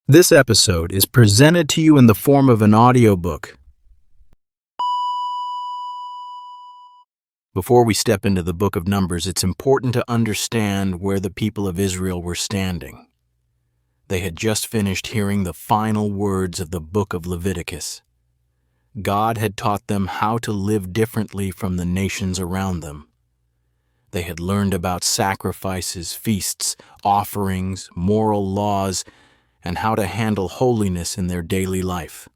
This episode is presented to you in the form of an audiobook. Before we step into the book of Numbers, it's important to understand where the people of Israel were standing. They had just finished hearing the final words of the book of Leviticus. God had taught them how to live differently from the nations around them. They had learned about sacrifices, feasts, offerings, moral laws, and how to handle holiness in their daily life.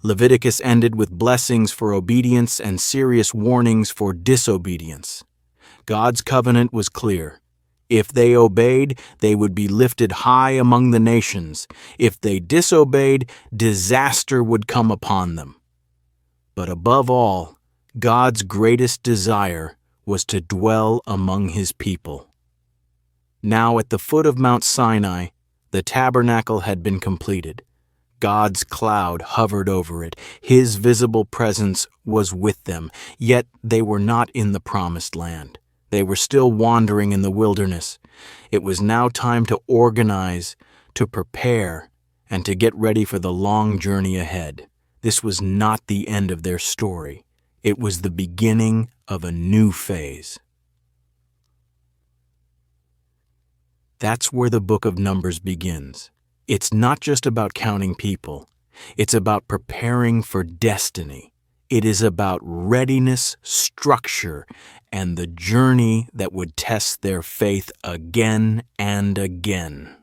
Leviticus ended with blessings for obedience and serious warnings for disobedience. God's covenant was clear. If they obeyed, they would be lifted high among the nations. If they disobeyed, disaster would come upon them. But above all, God's greatest desire was to dwell among His people. Now at the foot of Mount Sinai, the tabernacle had been completed. God's cloud hovered over it. His visible presence was with them, yet they were not in the promised land. They were still wandering in the wilderness. It was now time to organize, to prepare, and to get ready for the long journey ahead. This was not the end of their story. It was the beginning of a new phase. That's where the book of Numbers begins. It's not just about counting people. It's about preparing for destiny. It is about readiness, structure, and the journey that would test their faith again and again.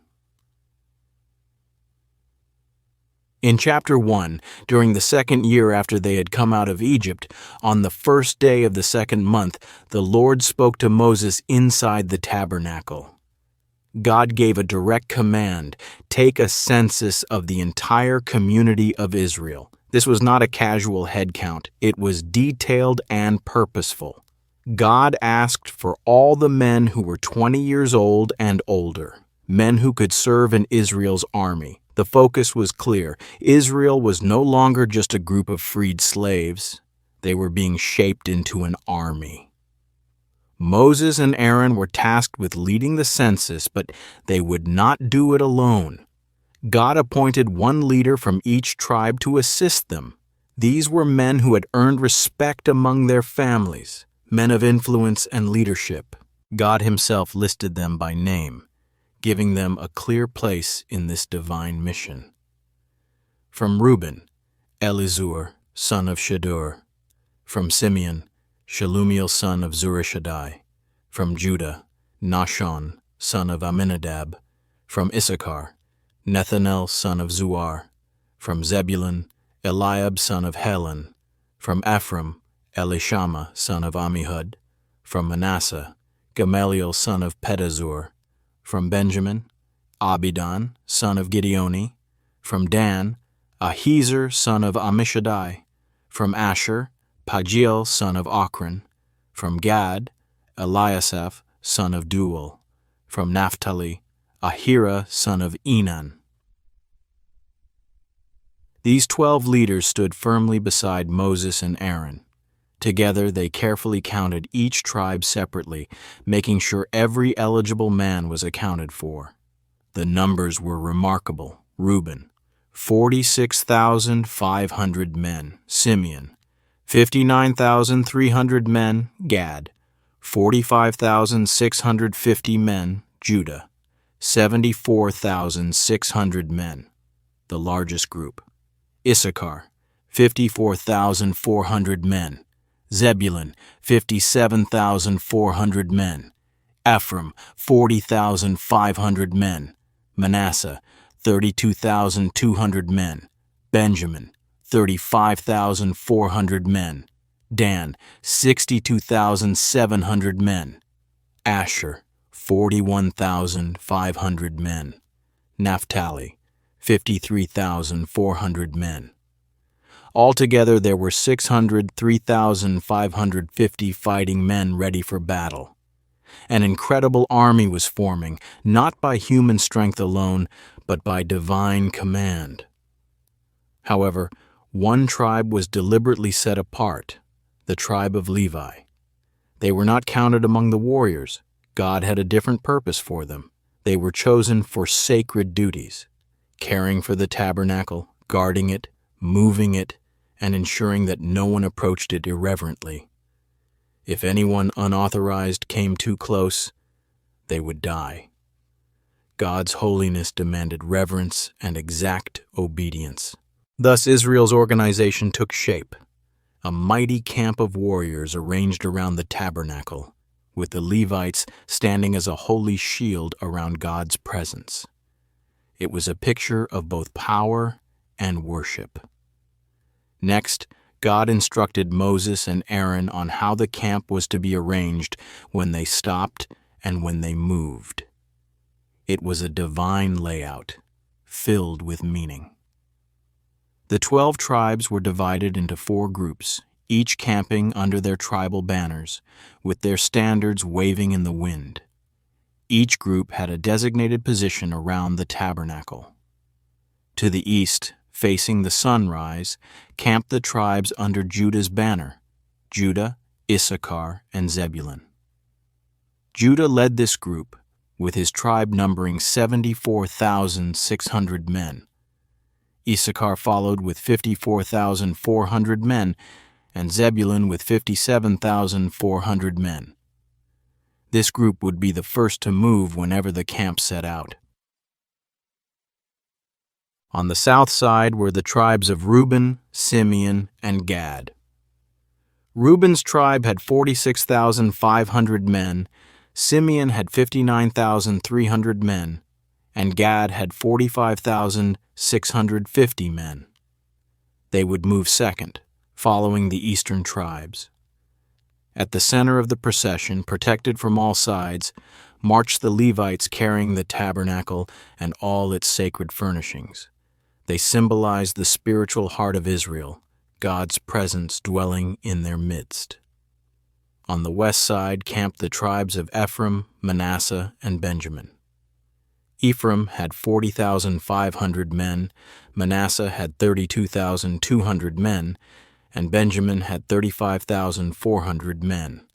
In chapter 1, during the second year after they had come out of Egypt, on the first day of the second month, the Lord spoke to Moses inside the tabernacle. God gave a direct command: take a census of the entire community of Israel. This was not a casual head count. It was detailed and purposeful. God asked for all the men who were 20 years old and older, men who could serve in Israel's army. The focus was clear. Israel was no longer just a group of freed slaves. They were being shaped into an army. Moses and Aaron were tasked with leading the census, but they would not do it alone. God appointed one leader from each tribe to assist them. These were men who had earned respect among their families, men of influence and leadership. God Himself listed them by name, giving them a clear place in this divine mission. From Reuben, Elizur, son of Shedeur. From Simeon, Shelumiel, son of Zurishaddai. From Judah, Nahshon, son of Amminadab. From Issachar, Nethanel, son of Zuar. From Zebulun, Eliab, son of Helon. From Ephraim, Elishama, son of Ammihud. From Manasseh, Gamaliel, son of Pedazur. From Benjamin, Abidan, son of Gideoni. From Dan, Ahiezer, son of Ammishaddai. From Asher, Pagiel, son of Ochran. From Gad, Eliasaph, son of Duel. From Naphtali, Ahira, son of Enan. These 12 leaders stood firmly beside Moses and Aaron. Together they carefully counted each tribe separately, making sure every eligible man was accounted for. The numbers were remarkable. Reuben, 46,500 men. Simeon, 59,300 men. Gad, 45,650 men. Judah, 74,600 men, the largest group. Issachar, 54,400 men. Zebulun, 57,400 men. Ephraim, 40,500 men. Manasseh, 32,200 men. Benjamin, 35,400 men. Dan, 62,700 men. Asher, 41,500 men. Naphtali, 53,400 men. Altogether, there were 603,550 fighting men ready for battle. An incredible army was forming, not by human strength alone, but by divine command. However, one tribe was deliberately set apart, the tribe of Levi. They were not counted among the warriors. God had a different purpose for them. They were chosen for sacred duties. caring for the tabernacle, guarding it, moving it, and ensuring that no one approached it irreverently. If anyone unauthorized came too close, they would die. God's holiness demanded reverence and exact obedience. Thus Israel's organization took shape, a mighty camp of warriors arranged around the tabernacle, with the Levites standing as a holy shield around God's presence. It was a picture of both power and worship. Next, God instructed Moses and Aaron on how the camp was to be arranged when they stopped and when they moved. It was a divine layout, filled with meaning. The 12 tribes were divided into 4 groups, each camping under their tribal banners, with their standards waving in the wind. Each group had a designated position around the tabernacle. To the east, facing the sunrise, camped the tribes under Judah's banner, Judah, Issachar, and Zebulun. Judah led this group, with his tribe numbering 74,600 men. Issachar followed with 54,400 men, and Zebulun with 57,400 men. This group would be the first to move whenever the camp set out. On the south side were the tribes of Reuben, Simeon, and Gad. Reuben's tribe had 46,500 men, Simeon had 59,300 men, and Gad had 45,650 men. They would move second, following the eastern tribes. At the center of the procession, protected from all sides, marched the Levites carrying the tabernacle and all its sacred furnishings. They symbolized the spiritual heart of Israel, God's presence dwelling in their midst. On the west side camped the tribes of Ephraim, Manasseh, and Benjamin. Ephraim had 40,500 men, Manasseh had 32,200 men, and Benjamin had 35,400 men.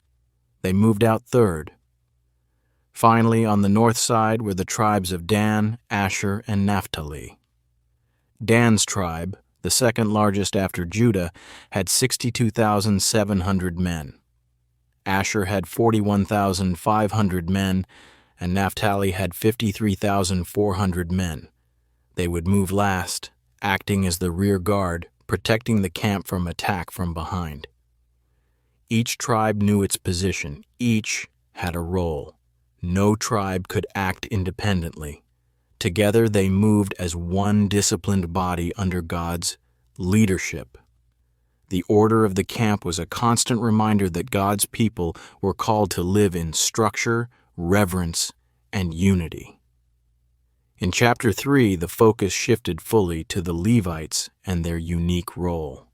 They moved out third. Finally, on the north side were the tribes of Dan, Asher, and Naphtali. Dan's tribe, the second largest after Judah, had 62,700 men. Asher had 41,500 men, and Naphtali had 53,400 men. They would move last, acting as the rear guard, protecting the camp from attack from behind. Each tribe knew its position. Each had a role. No tribe could act independently. Together they moved as one disciplined body under God's leadership. The order of the camp was a constant reminder that God's people were called to live in structure, reverence, and unity. In chapter 3, the focus shifted fully to the Levites and their unique role.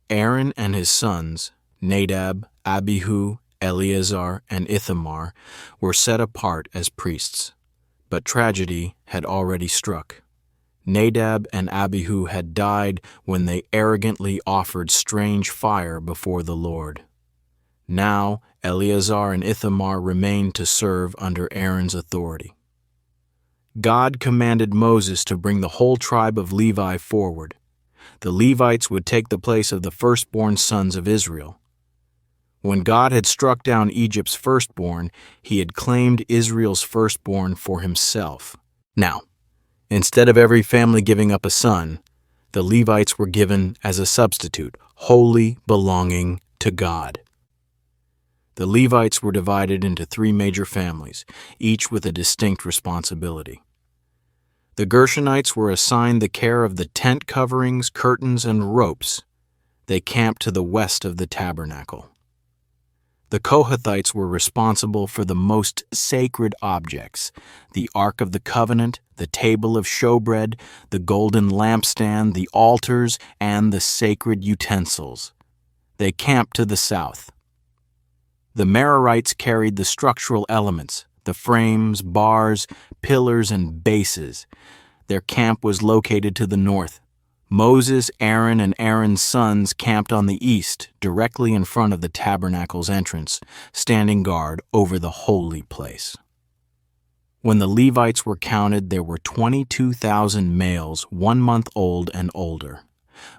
Aaron and his sons, Nadab, Abihu, Eleazar, and Ithamar, were set apart as priests. But tragedy had already struck. Nadab and Abihu had died when they arrogantly offered strange fire before the Lord. Now, Eleazar and Ithamar remained to serve under Aaron's authority. God commanded Moses to bring the whole tribe of Levi forward. The Levites would take the place of the firstborn sons of Israel. When God had struck down Egypt's firstborn, he had claimed Israel's firstborn for himself. Now, instead of every family giving up a son, the Levites were given as a substitute, wholly belonging to God. The Levites were divided into 3 major families, each with a distinct responsibility. The Gershonites were assigned the care of the tent coverings, curtains, and ropes. They camped to the west of the tabernacle. The Kohathites were responsible for the most sacred objects, the Ark of the Covenant, the table of showbread, the golden lampstand, the altars, and the sacred utensils. They camped to the south. The Merarites carried the structural elements, the frames, bars, pillars, and bases. Their camp was located to the north. Moses, Aaron, and Aaron's sons camped on the east, directly in front of the tabernacle's entrance, standing guard over the holy place. When the Levites were counted, there were 22,000 males 1 month old and older.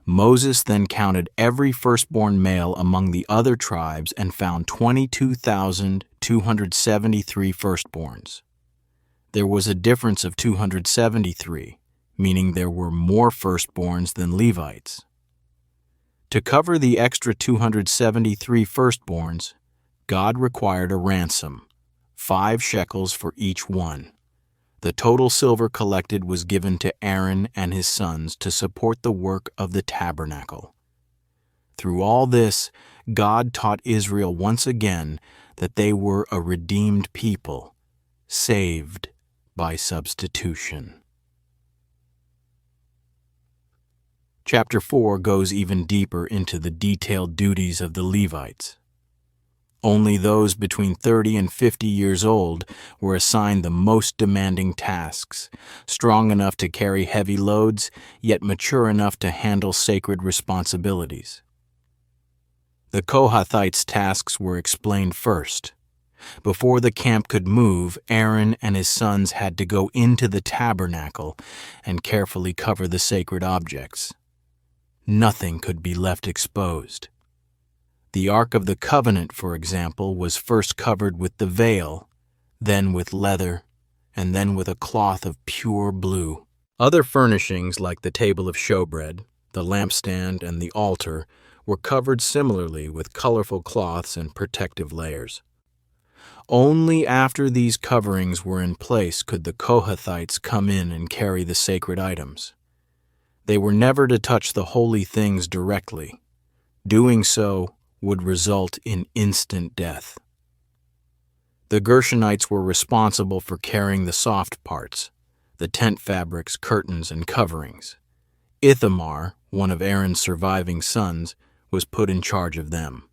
Moses then counted every firstborn male among the other tribes and found 22,273 firstborns. There was a difference of 273, meaning there were more firstborns than Levites. To cover the extra 273 firstborns, God required a ransom, 5 shekels for each one. The total silver collected was given to Aaron and his sons to support the work of the tabernacle. Through all this, God taught Israel once again that they were a redeemed people, saved by substitution. Chapter 4 goes even deeper into the detailed duties of the Levites. Only those between 30 and 50 years old were assigned the most demanding tasks, strong enough to carry heavy loads, yet mature enough to handle sacred responsibilities. The Kohathites' tasks were explained first. Before the camp could move, Aaron and his sons had to go into the tabernacle and carefully cover the sacred objects. Nothing could be left exposed. The Ark of the Covenant, for example, was first covered with the veil, then with leather, and then with a cloth of pure blue. Other furnishings like the table of showbread, the lampstand, and the altar were covered similarly with colorful cloths and protective layers. Only after these coverings were in place could the Kohathites come in and carry the sacred items. They were never to touch the holy things directly. Doing so would result in instant death. The Gershonites were responsible for carrying the soft parts, the tent fabrics, curtains, and coverings. Ithamar, one of Aaron's surviving sons, was put in charge of them.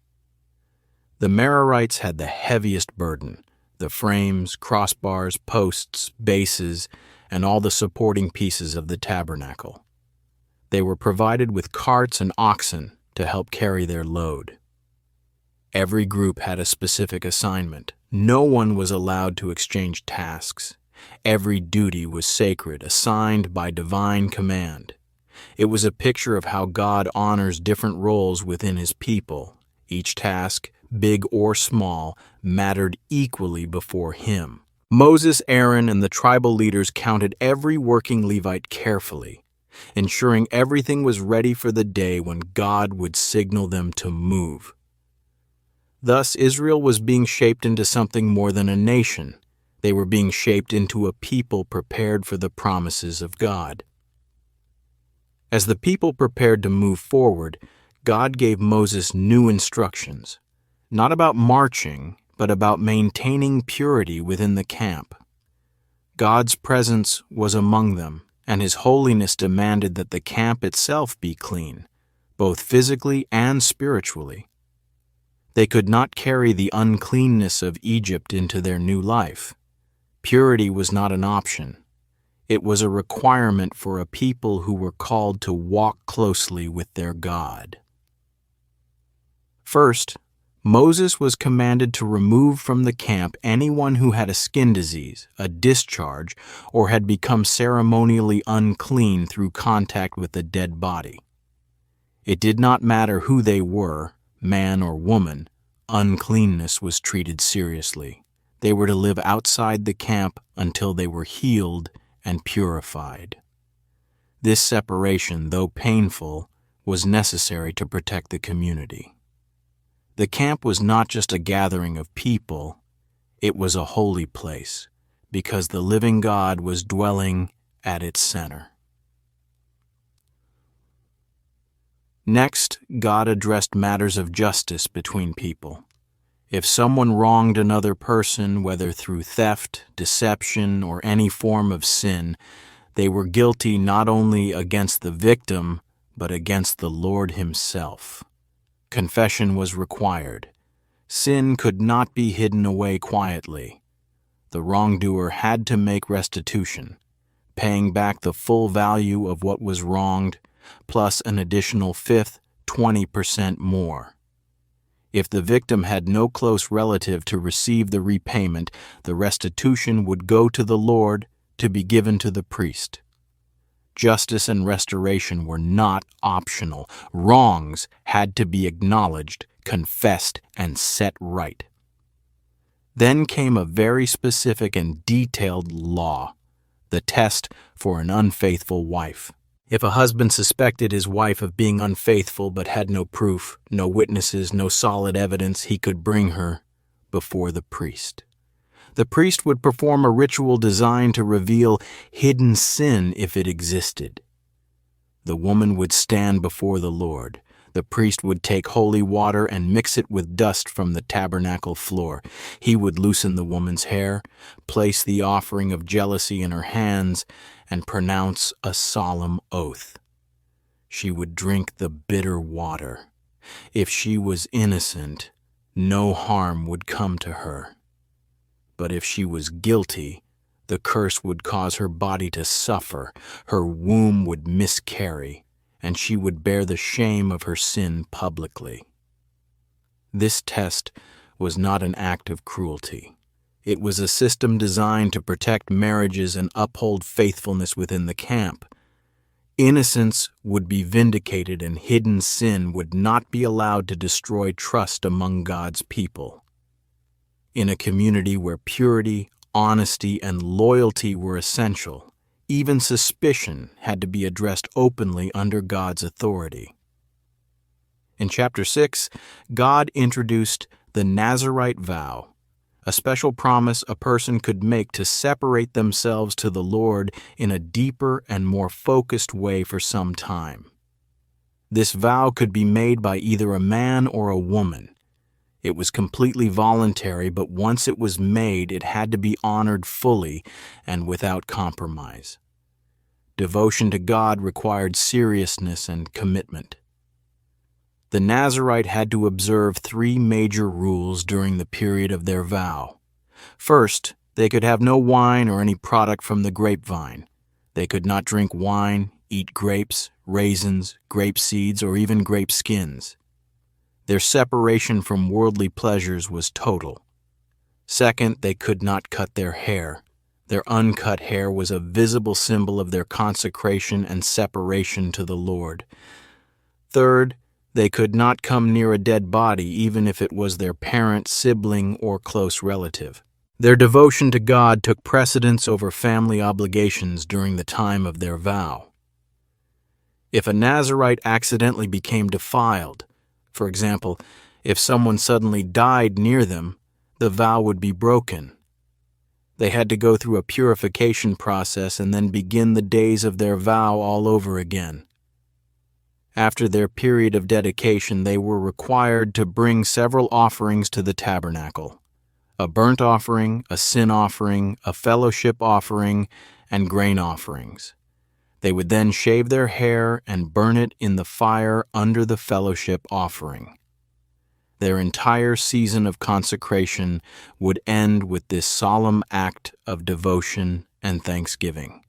The Merarites had the heaviest burden: the frames, crossbars, posts, bases, and all the supporting pieces of the tabernacle. They were provided with carts and oxen to help carry their load. Every group had a specific assignment. No one was allowed to exchange tasks. Every duty was sacred, assigned by divine command. It was a picture of how God honors different roles within His people. Each task, big or small, mattered equally before Him. Moses, Aaron, and the tribal leaders counted every working Levite carefully, ensuring everything was ready for the day when God would signal them to move. Thus, Israel was being shaped into something more than a nation. They were being shaped into a people prepared for the promises of God. As the people prepared to move forward, God gave Moses new instructions, not about marching, but about maintaining purity within the camp. God's presence was among them, and His holiness demanded that the camp itself be clean, both physically and spiritually. They could not carry the uncleanness of Egypt into their new life. Purity was not an option. It was a requirement for a people who were called to walk closely with their God. First, Moses was commanded to remove from the camp anyone who had a skin disease, a discharge, or had become ceremonially unclean through contact with a dead body. It did not matter who they were, man or woman, uncleanness was treated seriously. They were to live outside the camp until they were healed and purified. This separation, though painful, was necessary to protect the community. The camp was not just a gathering of people, it was a holy place, because the living God was dwelling at its center. Next, God addressed matters of justice between people. If someone wronged another person, whether through theft, deception, or any form of sin, they were guilty not only against the victim, but against the Lord Himself. Confession was required. Sin could not be hidden away quietly. The wrongdoer had to make restitution, paying back the full value of what was wronged, plus an additional fifth, 20% more. If the victim had no close relative to receive the repayment, the restitution would go to the Lord to be given to the priest. Justice and restoration were not optional. Wrongs had to be acknowledged, confessed, and set right. Then came a very specific and detailed law, the test for an unfaithful wife. If a husband suspected his wife of being unfaithful but had no proof, no witnesses, no solid evidence, he could bring her before the priest. The priest would perform a ritual designed to reveal hidden sin if it existed. The woman would stand before the Lord. The priest would take holy water and mix it with dust from the tabernacle floor. He would loosen the woman's hair, place the offering of jealousy in her hands, and pronounce a solemn oath. She would drink the bitter water. If she was innocent, no harm would come to her. But if she was guilty, the curse would cause her body to suffer, her womb would miscarry, and she would bear the shame of her sin publicly. This test was not an act of cruelty. It was a system designed to protect marriages and uphold faithfulness within the camp. Innocence would be vindicated and hidden sin would not be allowed to destroy trust among God's people. In a community where purity, honesty, and loyalty were essential, even suspicion had to be addressed openly under God's authority. In chapter 6, God introduced the Nazirite vow, a special promise a person could make to separate themselves to the Lord in a deeper and more focused way for some time. This vow could be made by either a man or a woman. It was completely voluntary, but once it was made, it had to be honored fully and without compromise. Devotion to God required seriousness and commitment. The Nazirite had to observe 3 major rules during the period of their vow. First, they could have no wine or any product from the grapevine. They could not drink wine, eat grapes, raisins, grape seeds, or even grape skins. Their separation from worldly pleasures was total. Second, they could not cut their hair. Their uncut hair was a visible symbol of their consecration and separation to the Lord. Third, they could not come near a dead body, even if it was their parent, sibling, or close relative. Their devotion to God took precedence over family obligations during the time of their vow. If a Nazirite accidentally became defiled, for example, if someone suddenly died near them, the vow would be broken. They had to go through a purification process and then begin the days of their vow all over again. After their period of dedication, they were required to bring several offerings to the tabernacle: a burnt offering, a sin offering, a fellowship offering, and grain offerings. They would then shave their hair and burn it in the fire under the fellowship offering. Their entire season of consecration would end with this solemn act of devotion and thanksgiving.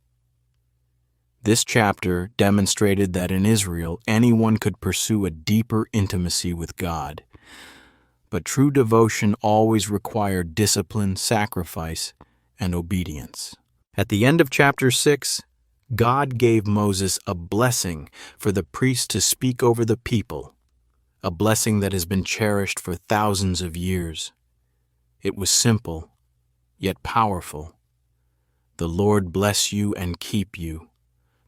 This chapter demonstrated that in Israel, anyone could pursue a deeper intimacy with God. But true devotion always required discipline, sacrifice, and obedience. At the end of chapter 6, God gave Moses a blessing for the priest to speak over the people, a blessing that has been cherished for thousands of years. It was simple, yet powerful. The Lord bless you and keep you.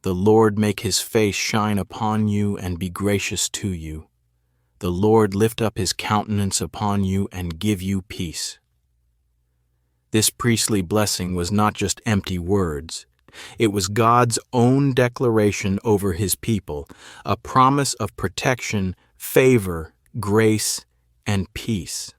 The Lord make his face shine upon you and be gracious to you. The Lord lift up his countenance upon you and give you peace. This priestly blessing was not just empty words. It was God's own declaration over his people, a promise of protection, favor, grace, and peace.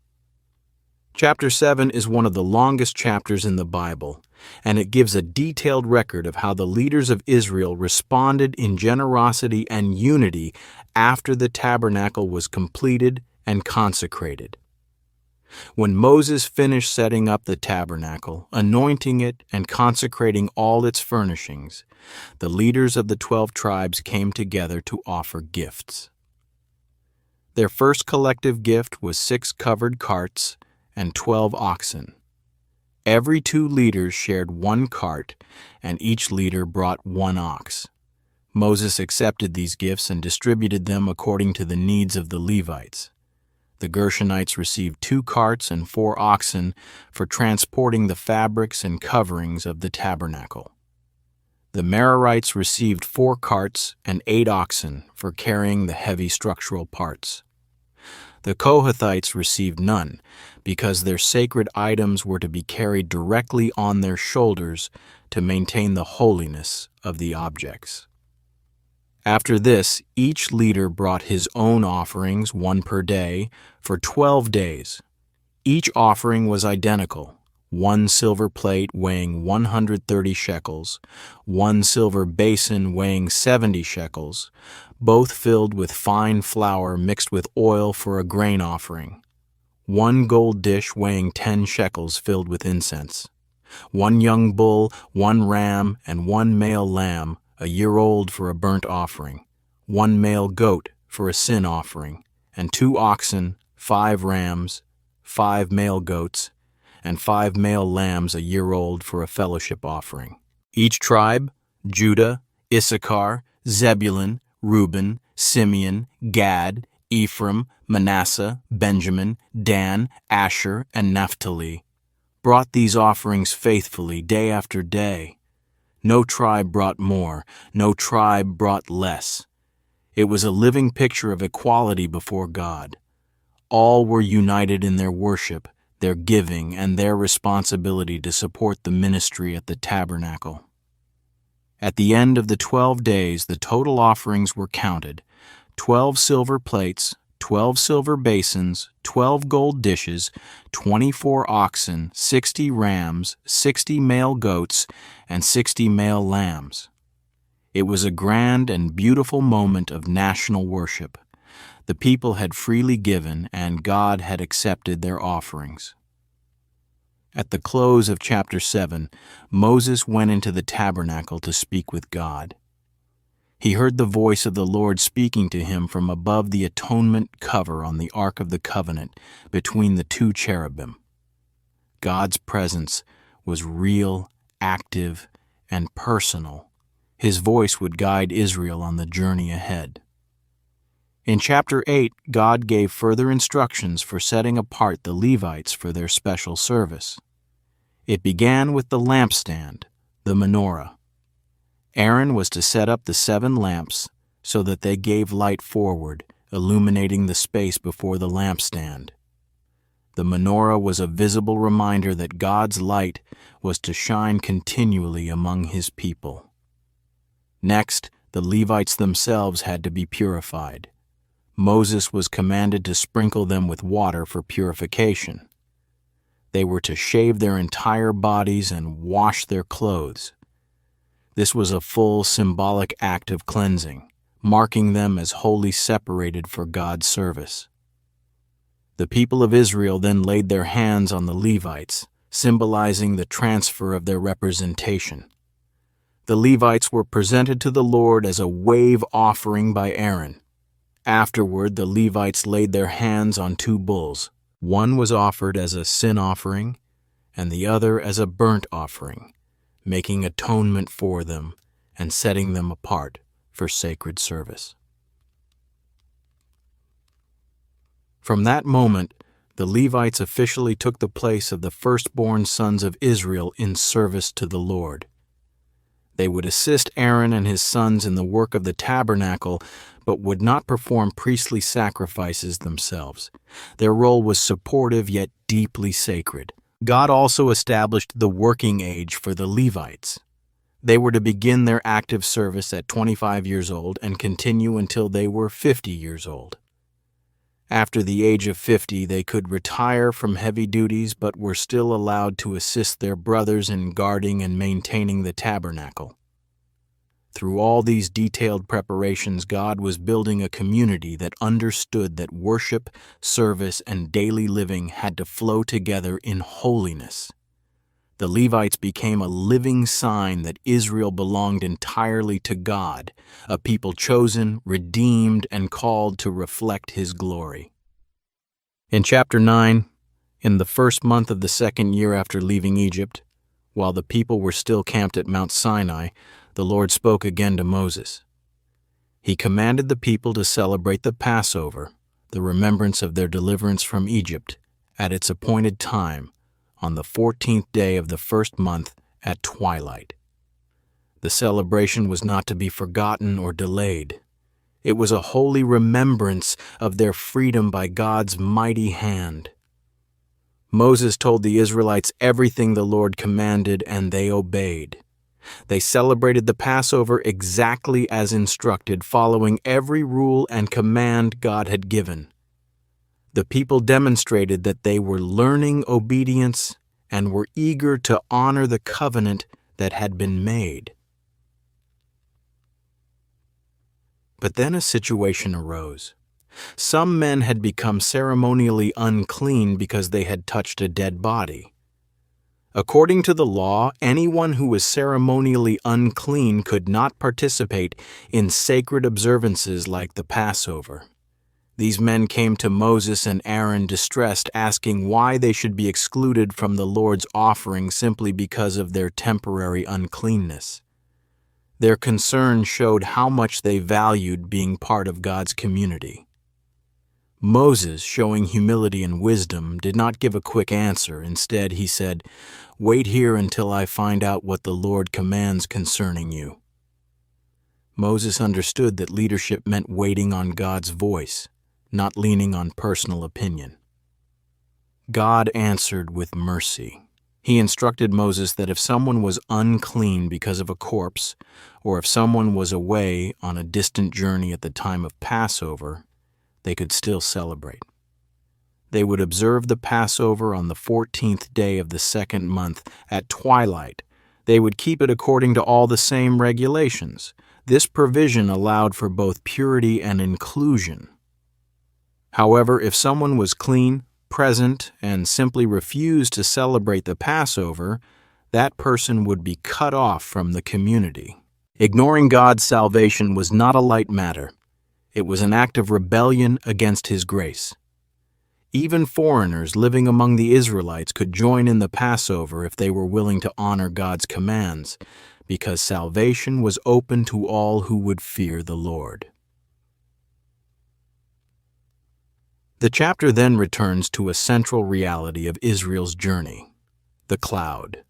Chapter 7 is one of the longest chapters in the Bible, and it gives a detailed record of how the leaders of Israel responded in generosity and unity after the tabernacle was completed and consecrated. When Moses finished setting up the tabernacle, anointing it, and consecrating all its furnishings, the leaders of the 12 tribes came together to offer gifts. Their first collective gift was 6 covered carts and 12 oxen. Every 2 leaders shared 1 cart, and each leader brought 1 ox. Moses accepted these gifts and distributed them according to the needs of the Levites. The Gershonites received 2 carts and 4 oxen for transporting the fabrics and coverings of the tabernacle. The Merarites received 4 carts and 8 oxen for carrying the heavy structural parts. The Kohathites received none, because their sacred items were to be carried directly on their shoulders to maintain the holiness of the objects. After this, each leader brought his own offerings, 1 per day, for 12 days. Each offering was identical: 1 silver plate weighing 130 shekels, 1 silver basin weighing 70 shekels, both filled with fine flour mixed with oil for a grain offering, 1 gold dish weighing 10 shekels filled with incense, 1 young bull, 1 ram, and 1 male lamb, a year old, for a burnt offering, 1 male goat for a sin offering, and 2 oxen, 5 rams, 5 male goats, and 5 male lambs a year old for a fellowship offering. Each tribe, Judah, Issachar, Zebulun, Reuben, Simeon, Gad, Ephraim, Manasseh, Benjamin, Dan, Asher, and Naphtali, brought these offerings faithfully day after day. No tribe brought more, no tribe brought less. It was a living picture of equality before God. All were united in their worship, their giving, and their responsibility to support the ministry at the tabernacle. At the end of the 12 days, the total offerings were counted: 12 silver plates, 12 silver basins, 12 gold dishes, 24 oxen, 60 rams, 60 male goats, and 60 male lambs. It was a grand and beautiful moment of national worship. The people had freely given, and God had accepted their offerings. At the close of chapter 7, Moses went into the tabernacle to speak with God. He heard the voice of the Lord speaking to him from above the atonement cover on the Ark of the Covenant between the 2 cherubim. God's presence was real, active, and personal. His voice would guide Israel on the journey ahead. In chapter 8, God gave further instructions for setting apart the Levites for their special service. It began with the lampstand, the menorah. Aaron was to set up the 7 lamps so that they gave light forward, illuminating the space before the lampstand. The menorah was a visible reminder that God's light was to shine continually among His people. Next, the Levites themselves had to be purified. Moses was commanded to sprinkle them with water for purification. They were to shave their entire bodies and wash their clothes. This was a full symbolic act of cleansing, marking them as wholly separated for God's service. The people of Israel then laid their hands on the Levites, symbolizing the transfer of their representation. The Levites were presented to the Lord as a wave offering by Aaron. Afterward, the Levites laid their hands on 2 bulls. One was offered as a sin offering, and the other as a burnt offering, making atonement for them and setting them apart for sacred service. From that moment, the Levites officially took the place of the firstborn sons of Israel in service to the Lord. They would assist Aaron and his sons in the work of the tabernacle, but would not perform priestly sacrifices themselves. Their role was supportive yet deeply sacred. God also established the working age for the Levites. They were to begin their active service at 25 years old and continue until they were 50 years old. After the age of 50, they could retire from heavy duties but were still allowed to assist their brothers in guarding and maintaining the tabernacle. Through all these detailed preparations, God was building a community that understood that worship, service, and daily living had to flow together in holiness. The Levites became a living sign that Israel belonged entirely to God, a people chosen, redeemed, and called to reflect His glory. In chapter 9, in the first month of the second year after leaving Egypt, while the people were still camped at Mount Sinai, the Lord spoke again to Moses. He commanded the people to celebrate the Passover, the remembrance of their deliverance from Egypt, at its appointed time, on the 14th day of the first month at twilight. The celebration was not to be forgotten or delayed. It was a holy remembrance of their freedom by God's mighty hand. Moses told the Israelites everything the Lord commanded, and they obeyed. They celebrated the Passover exactly as instructed, following every rule and command God had given. The people demonstrated that they were learning obedience and were eager to honor the covenant that had been made. But then a situation arose. Some men had become ceremonially unclean because they had touched a dead body. According to the law, anyone who was ceremonially unclean could not participate in sacred observances like the Passover. These men came to Moses and Aaron distressed, asking why they should be excluded from the Lord's offering simply because of their temporary uncleanness. Their concern showed how much they valued being part of God's community. Moses, showing humility and wisdom, did not give a quick answer. Instead, he said, "Wait here until I find out what the Lord commands concerning you." Moses understood that leadership meant waiting on God's voice, not leaning on personal opinion. God answered with mercy. He instructed Moses that if someone was unclean because of a corpse, or if someone was away on a distant journey at the time of Passover, they could still celebrate. They would observe the Passover on the 14th day of the second month at twilight. They would keep it according to all the same regulations. This provision allowed for both purity and inclusion. However, if someone was clean, present, and simply refused to celebrate the Passover, that person would be cut off from the community. Ignoring God's salvation was not a light matter. It was an act of rebellion against His grace. Even foreigners living among the Israelites could join in the Passover if they were willing to honor God's commands, because salvation was open to all who would fear the Lord. The chapter then returns to a central reality of Israel's journey: the cloud.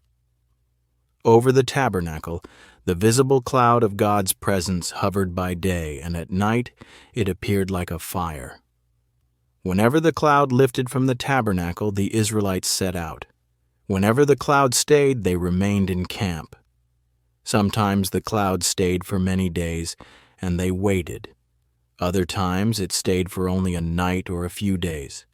Over the tabernacle, the visible cloud of God's presence hovered by day, and at night it appeared like a fire. Whenever the cloud lifted from the tabernacle, the Israelites set out. Whenever the cloud stayed, they remained in camp. Sometimes the cloud stayed for many days, and they waited. Other times it stayed for only a night or a few days.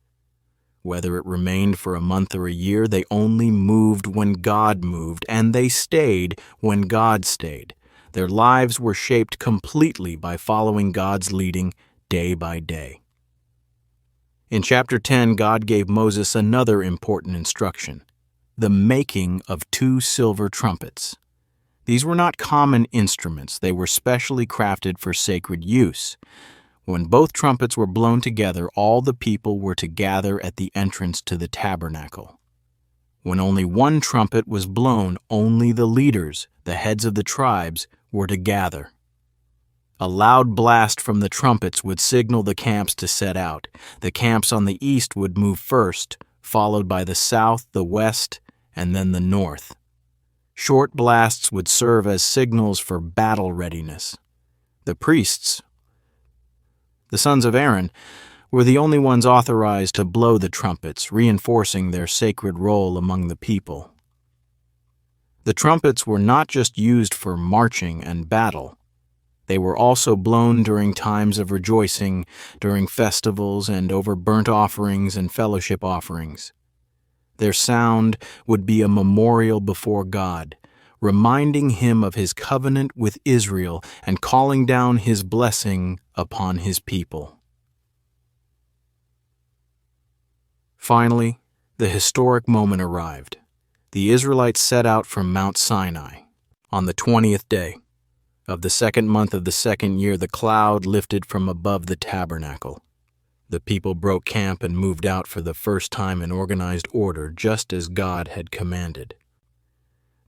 Whether it remained for a month or a year, they only moved when God moved, and they stayed when God stayed. Their lives were shaped completely by following God's leading day by day. In chapter 10, God gave Moses another important instruction: the making of 2 silver trumpets. These were not common instruments. They were specially crafted for sacred use. When both trumpets were blown together, all the people were to gather at the entrance to the tabernacle. When only one trumpet was blown, only the leaders, the heads of the tribes, were to gather. A loud blast from the trumpets would signal the camps to set out. The camps on the east would move first, followed by the south, the west, and then the north. Short blasts would serve as signals for battle readiness. The priests, the sons of Aaron, were the only ones authorized to blow the trumpets, reinforcing their sacred role among the people. The trumpets were not just used for marching and battle. They were also blown during times of rejoicing, during festivals, and over burnt offerings and fellowship offerings. Their sound would be a memorial before God, reminding Him of His covenant with Israel and calling down His blessing upon His people. Finally, the historic moment arrived. The Israelites set out from Mount Sinai. On the 20th day of the second month of the second year, the cloud lifted from above the tabernacle. The people broke camp and moved out for the first time in organized order, just as God had commanded.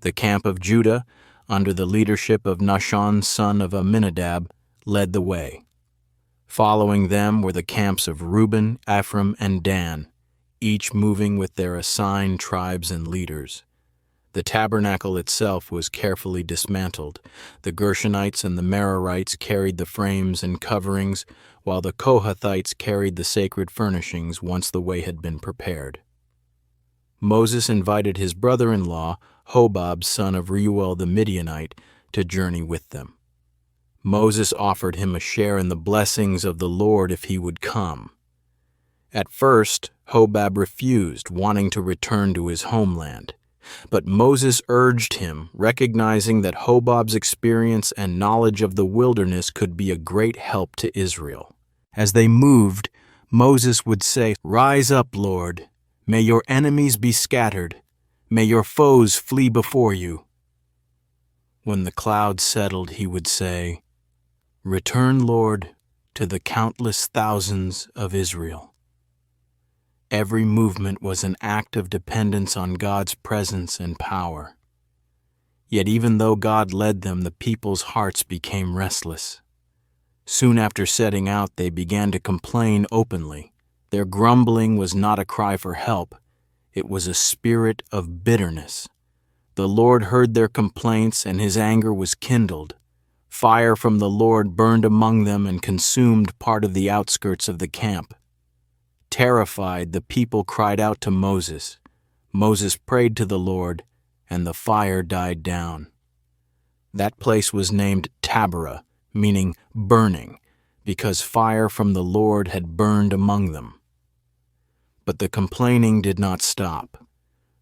The camp of Judah, under the leadership of Nahshon son of Amminadab, led the way. Following them were the camps of Reuben, Ephraim, and Dan, each moving with their assigned tribes and leaders. The tabernacle itself was carefully dismantled. The Gershonites and the Merarites carried the frames and coverings, while the Kohathites carried the sacred furnishings once the way had been prepared. Moses invited his brother-in-law, Hobab son of Reuel the Midianite, to journey with them. Moses offered him a share in the blessings of the Lord if he would come. At first, Hobab refused, wanting to return to his homeland. But Moses urged him, recognizing that Hobab's experience and knowledge of the wilderness could be a great help to Israel. As they moved, Moses would say, "Rise up, Lord. May your enemies be scattered. May your foes flee before you." When the cloud settled, he would say, "Return, Lord, to the countless thousands of Israel." Every movement was an act of dependence on God's presence and power. Yet even though God led them, the people's hearts became restless. Soon after setting out, they began to complain openly. Their grumbling was not a cry for help. It was a spirit of bitterness. The Lord heard their complaints, and his anger was kindled. Fire from the Lord burned among them and consumed part of the outskirts of the camp. Terrified, the people cried out to Moses. Moses prayed to the Lord, and the fire died down. That place was named Taberah, meaning burning, because fire from the Lord had burned among them. But the complaining did not stop.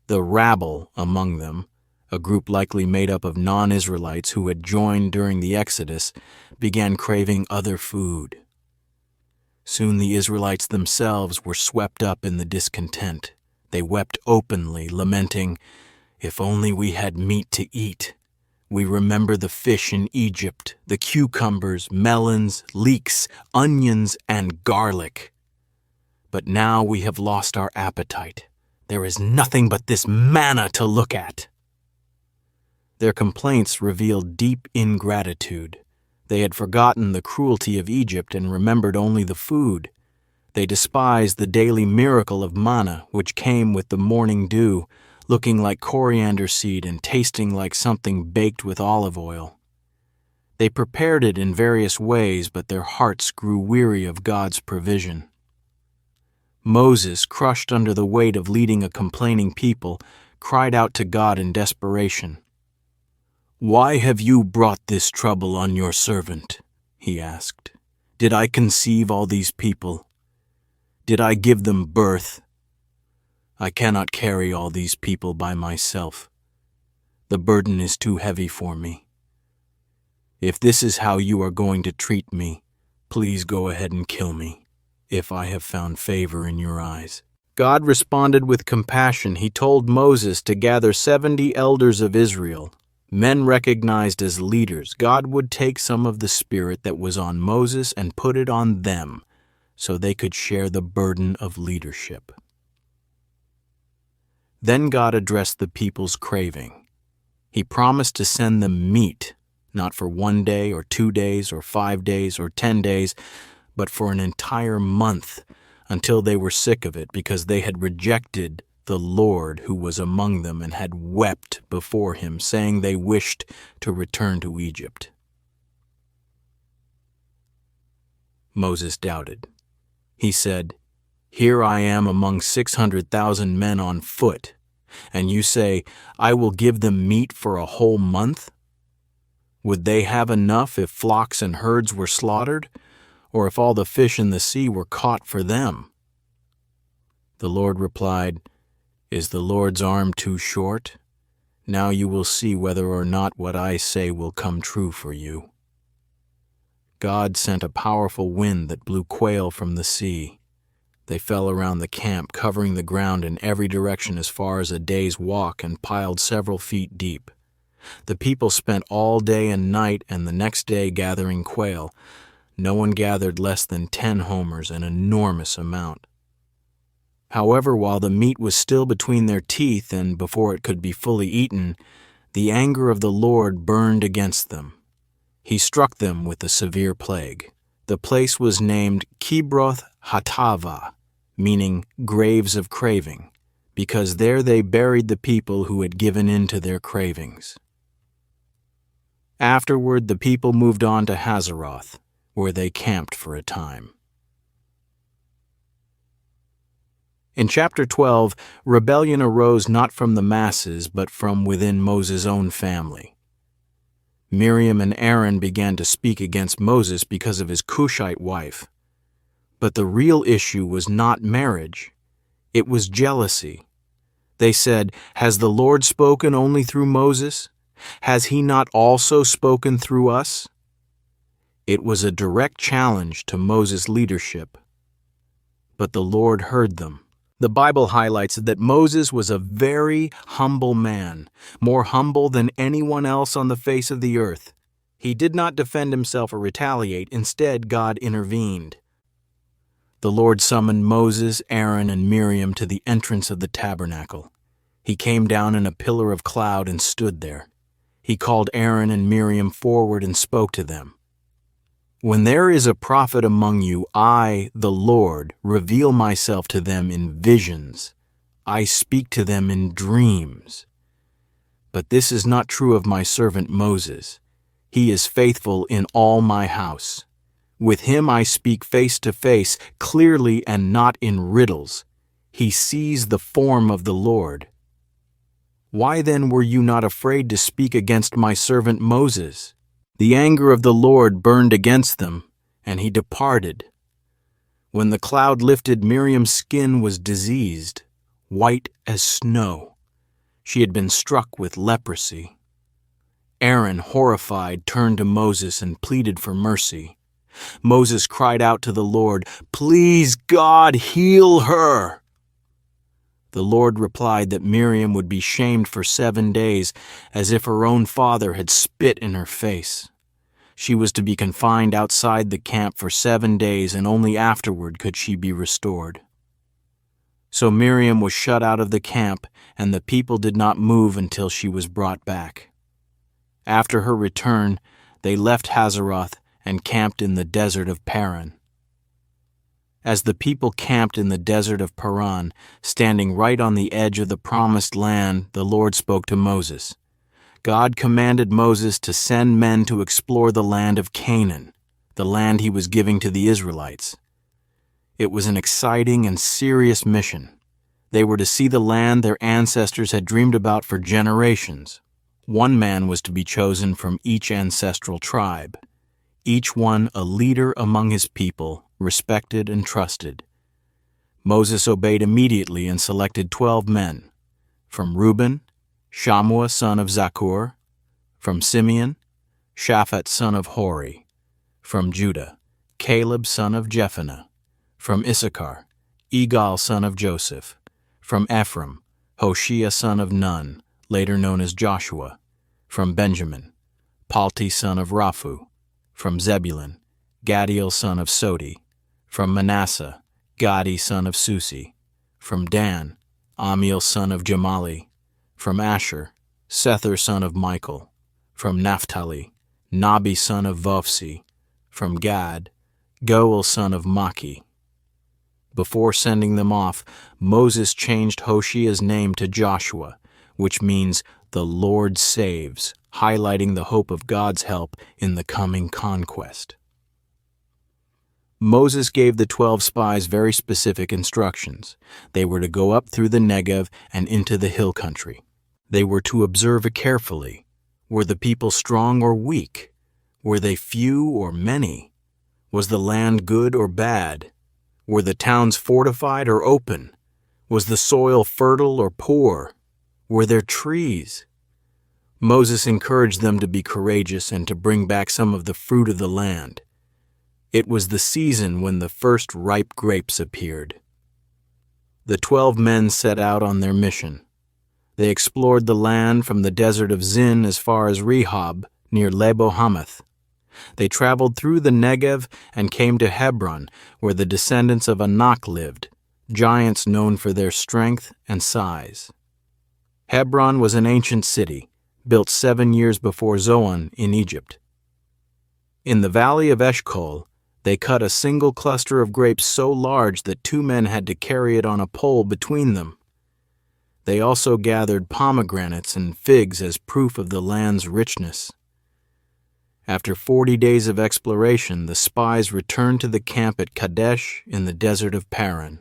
The rabble among them, a group likely made up of non-Israelites who had joined during the Exodus, began craving other food. Soon the Israelites themselves were swept up in the discontent. They wept openly, lamenting, "If only we had meat to eat. We remember the fish in Egypt, the cucumbers, melons, leeks, onions, and garlic. But now we have lost our appetite. There is nothing but this manna to look at." Their complaints revealed deep ingratitude. They had forgotten the cruelty of Egypt and remembered only the food. They despised the daily miracle of manna, which came with the morning dew, looking like coriander seed and tasting like something baked with olive oil. They prepared it in various ways, but their hearts grew weary of God's provision. Moses, crushed under the weight of leading a complaining people, cried out to God in desperation. "Why have you brought this trouble on your servant?" he asked. "Did I conceive all these people? Did I give them birth? I cannot carry all these people by myself. The burden is too heavy for me. If this is how you are going to treat me, please go ahead and kill me, if I have found favor in your eyes." God responded with compassion. He told Moses to gather 70 elders of Israel, men recognized as leaders. God would take some of the spirit that was on Moses and put it on them so they could share the burden of leadership. Then God addressed the people's craving. He promised to send them meat, not for 1 day or 2 days or 5 days or 10 days, but for an entire month, until they were sick of it because they had rejected the Lord who was among them and had wept before him, saying they wished to return to Egypt. Moses doubted. He said, "Here I am among 600,000 men on foot, and you say, 'I will give them meat for a whole month'? Would they have enough if flocks and herds were slaughtered, or if all the fish in the sea were caught for them?" The Lord replied, "Is the Lord's arm too short? Now you will see whether or not what I say will come true for you." God sent a powerful wind that blew quail from the sea. They fell around the camp, covering the ground in every direction as far as a day's walk and piled several feet deep. The people spent all day and night and the next day gathering quail. No one gathered less than 10 homers, an enormous amount. However, while the meat was still between their teeth and before it could be fully eaten, the anger of the Lord burned against them. He struck them with a severe plague. The place was named Kibroth Hattava, meaning graves of craving, because there they buried the people who had given in to their cravings. Afterward, the people moved on to Hazeroth, where they camped for a time. In chapter 12, rebellion arose not from the masses, but from within Moses' own family. Miriam and Aaron began to speak against Moses because of his Cushite wife. But the real issue was not marriage. It was jealousy. They said, "Has the Lord spoken only through Moses? Has he not also spoken through us?" It was a direct challenge to Moses' leadership. But the Lord heard them. The Bible highlights that Moses was a very humble man, more humble than anyone else on the face of the earth. He did not defend himself or retaliate. Instead, God intervened. The Lord summoned Moses, Aaron, and Miriam to the entrance of the tabernacle. He came down in a pillar of cloud and stood there. He called Aaron and Miriam forward and spoke to them. "When there is a prophet among you, I, the Lord, reveal myself to them in visions. I speak to them in dreams. But this is not true of my servant Moses. He is faithful in all my house. With him I speak face to face, clearly and not in riddles. He sees the form of the Lord. Why then were you not afraid to speak against my servant Moses?" The anger of the Lord burned against them, and he departed. When the cloud lifted, Miriam's skin was diseased, white as snow. She had been struck with leprosy. Aaron, horrified, turned to Moses and pleaded for mercy. Moses cried out to the Lord, "Please, God, heal her." The Lord replied that Miriam would be shamed for 7 days, as if her own father had spit in her face. She was to be confined outside the camp for 7 days, and only afterward could she be restored. So Miriam was shut out of the camp, and the people did not move until she was brought back. After her return, they left Hazeroth and camped in the desert of Paran. As the people camped in the desert of Paran, standing right on the edge of the promised land, the Lord spoke to Moses. God commanded Moses to send men to explore the land of Canaan, the land he was giving to the Israelites. It was an exciting and serious mission. They were to see the land their ancestors had dreamed about for generations. One man was to be chosen from each ancestral tribe, each one a leader among his people, respected and trusted. Moses obeyed immediately and selected 12 men. From Reuben, Shammua son of Zakur. From Simeon, Shaphat son of Hori. From Judah, Caleb son of Jephunneh. From Issachar, Igal son of Joseph. From Ephraim, Hoshea son of Nun, later known as Joshua. From Benjamin, Palti son of Raphu. From Zebulun, Gadiel son of Sodi. From Manasseh, Gadi son of Susi. From Dan, Amiel son of Jamali. From Asher, Sethur son of Michael. From Naphtali, Nabi son of Vophsi. From Gad, Goel son of Maki. Before sending them off, Moses changed Hoshea's name to Joshua, which means the Lord saves, highlighting the hope of God's help in the coming conquest. Moses gave the 12 spies very specific instructions. They were to go up through the Negev and into the hill country. They were to observe it carefully. Were the people strong or weak? Were they few or many? Was the land good or bad? Were the towns fortified or open? Was the soil fertile or poor? Were there trees? Moses encouraged them to be courageous and to bring back some of the fruit of the land. It was the season when the first ripe grapes appeared. The 12 men set out on their mission. They explored the land from the desert of Zin as far as Rehob, near Lebo Hamath. They traveled through the Negev and came to Hebron, where the descendants of Anak lived, giants known for their strength and size. Hebron was an ancient city, built 7 years before Zoan in Egypt. In the valley of Eshcol, they cut a single cluster of grapes so large that 2 men had to carry it on a pole between them. They also gathered pomegranates and figs as proof of the land's richness. After 40 days of exploration, the spies returned to the camp at Kadesh in the desert of Paran.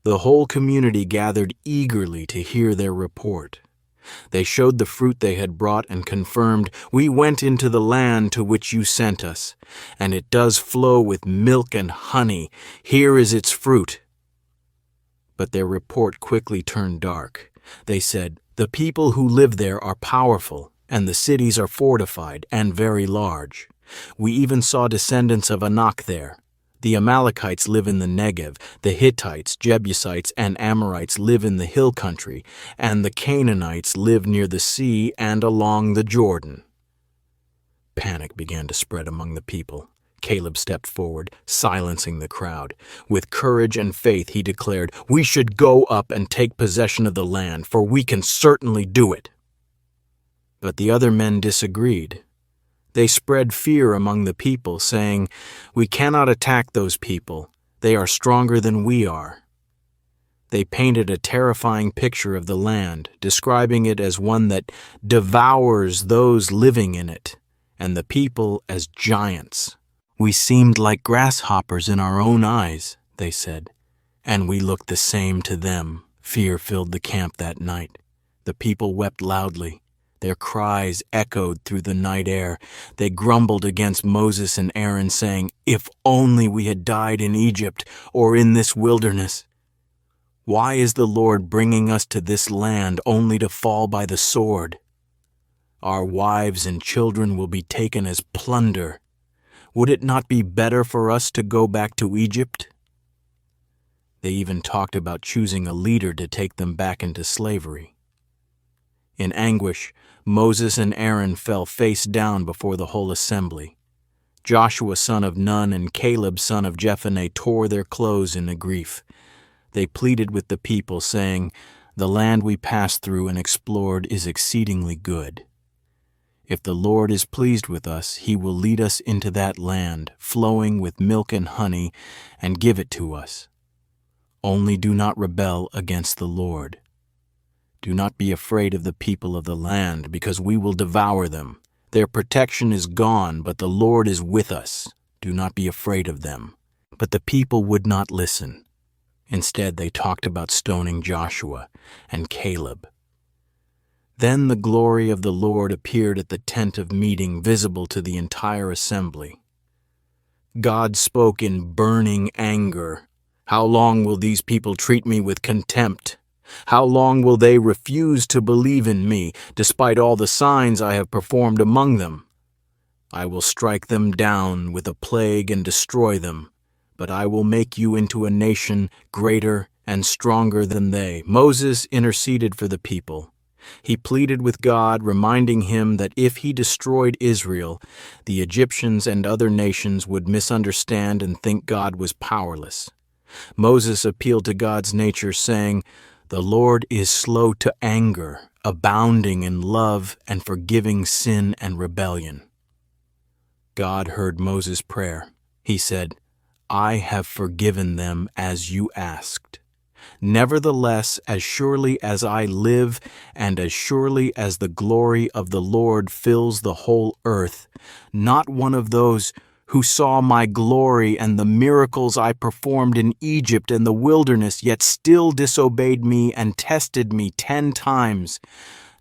The whole community gathered eagerly to hear their report. They showed the fruit they had brought and confirmed, "We went into the land to which you sent us, and it does flow with milk and honey. Here is its fruit." But their report quickly turned dark. They said, "The people who live there are powerful, and the cities are fortified and very large. We even saw descendants of Anak there. The Amalekites live in the Negev, the Hittites, Jebusites, and Amorites live in the hill country, and the Canaanites live near the sea and along the Jordan." Panic began to spread among the people. Caleb stepped forward, silencing the crowd. With courage and faith, he declared, "We should go up and take possession of the land, for we can certainly do it." But the other men disagreed. They spread fear among the people, saying, "We cannot attack those people. They are stronger than we are." They painted a terrifying picture of the land, describing it as one that devours those living in it, and the people as giants. "We seemed like grasshoppers in our own eyes," they said, "and we looked the same to them." Fear filled the camp that night. The people wept loudly. Their cries echoed through the night air. They grumbled against Moses and Aaron, saying, "If only we had died in Egypt or in this wilderness. Why is the Lord bringing us to this land only to fall by the sword? Our wives and children will be taken as plunder. Would it not be better for us to go back to Egypt?" They even talked about choosing a leader to take them back into slavery. In anguish, Moses and Aaron fell face down before the whole assembly. Joshua son of Nun and Caleb son of Jephunneh tore their clothes in grief. They pleaded with the people, saying, "The land we passed through and explored is exceedingly good. If the Lord is pleased with us, he will lead us into that land, flowing with milk and honey, and give it to us. Only do not rebel against the Lord. Do not be afraid of the people of the land, because we will devour them. Their protection is gone, but the Lord is with us. Do not be afraid of them." But the people would not listen. Instead, they talked about stoning Joshua and Caleb. Then the glory of the Lord appeared at the tent of meeting, visible to the entire assembly. God spoke in burning anger. "How long will these people treat me with contempt? How long will they refuse to believe in me, despite all the signs I have performed among them? I will strike them down with a plague and destroy them, but I will make you into a nation greater and stronger than they." Moses interceded for the people. He pleaded with God, reminding him that if he destroyed Israel, the Egyptians and other nations would misunderstand and think God was powerless. Moses appealed to God's nature, saying, "The Lord is slow to anger, abounding in love, and forgiving sin and rebellion." God heard Moses' prayer. He said, "I have forgiven them as you asked. Nevertheless, as surely as I live, and as surely as the glory of the Lord fills the whole earth, not one of those who saw my glory and the miracles I performed in Egypt and the wilderness, yet still disobeyed me and tested me 10 times,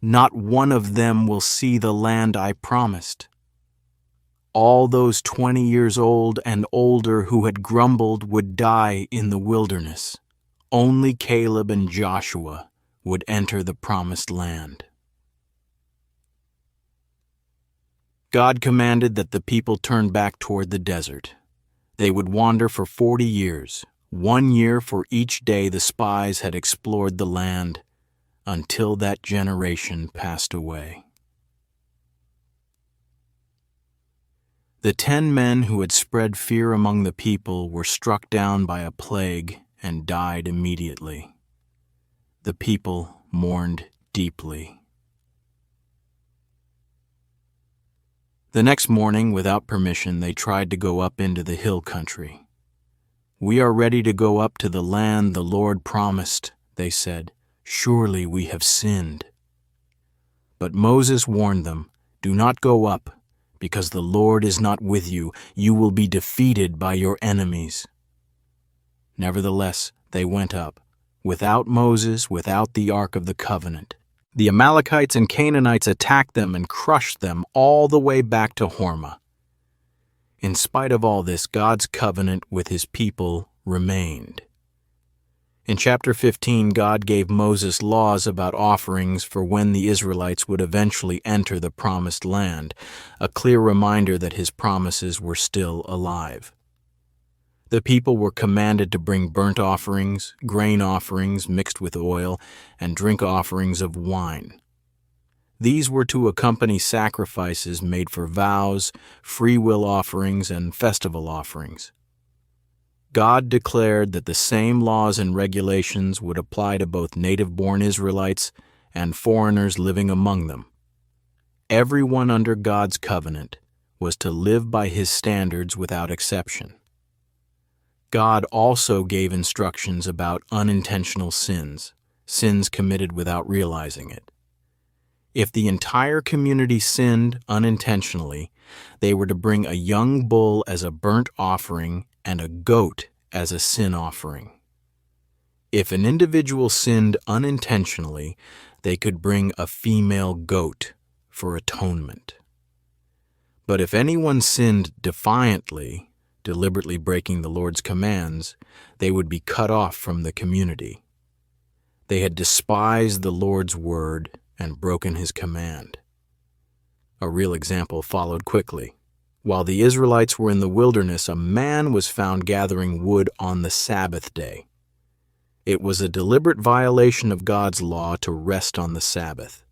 not one of them will see the land I promised. All those 20 years old and older who had grumbled would die in the wilderness. Only Caleb and Joshua would enter the promised land." God commanded that the people turn back toward the desert. They would wander for 40 years, 1 year for each day the spies had explored the land, until that generation passed away. The 10 men who had spread fear among the people were struck down by a plague and died immediately. The people mourned deeply. The next morning, without permission, they tried to go up into the hill country. "We are ready to go up to the land the Lord promised," they said. "Surely we have sinned." But Moses warned them, "Do not go up, because the Lord is not with you. You will be defeated by your enemies." Nevertheless, they went up, without Moses, without the Ark of the Covenant. The Amalekites and Canaanites attacked them and crushed them all the way back to Hormah. In spite of all this, God's covenant with his people remained. In chapter 15, God gave Moses laws about offerings for when the Israelites would eventually enter the promised land, a clear reminder that his promises were still alive. The people were commanded to bring burnt offerings, grain offerings mixed with oil, and drink offerings of wine. These were to accompany sacrifices made for vows, free will offerings, and festival offerings. God declared that the same laws and regulations would apply to both native-born Israelites and foreigners living among them. Everyone under God's covenant was to live by his standards without exception. God also gave instructions about unintentional sins, sins committed without realizing it. If the entire community sinned unintentionally, they were to bring a young bull as a burnt offering and a goat as a sin offering. If an individual sinned unintentionally, they could bring a female goat for atonement. But if anyone sinned defiantly, deliberately breaking the Lord's commands, they would be cut off from the community. They had despised the Lord's word and broken his command. A real example followed quickly. While the Israelites were in the wilderness, a man was found gathering wood on the Sabbath day. It was a deliberate violation of God's law to rest on the Sabbath.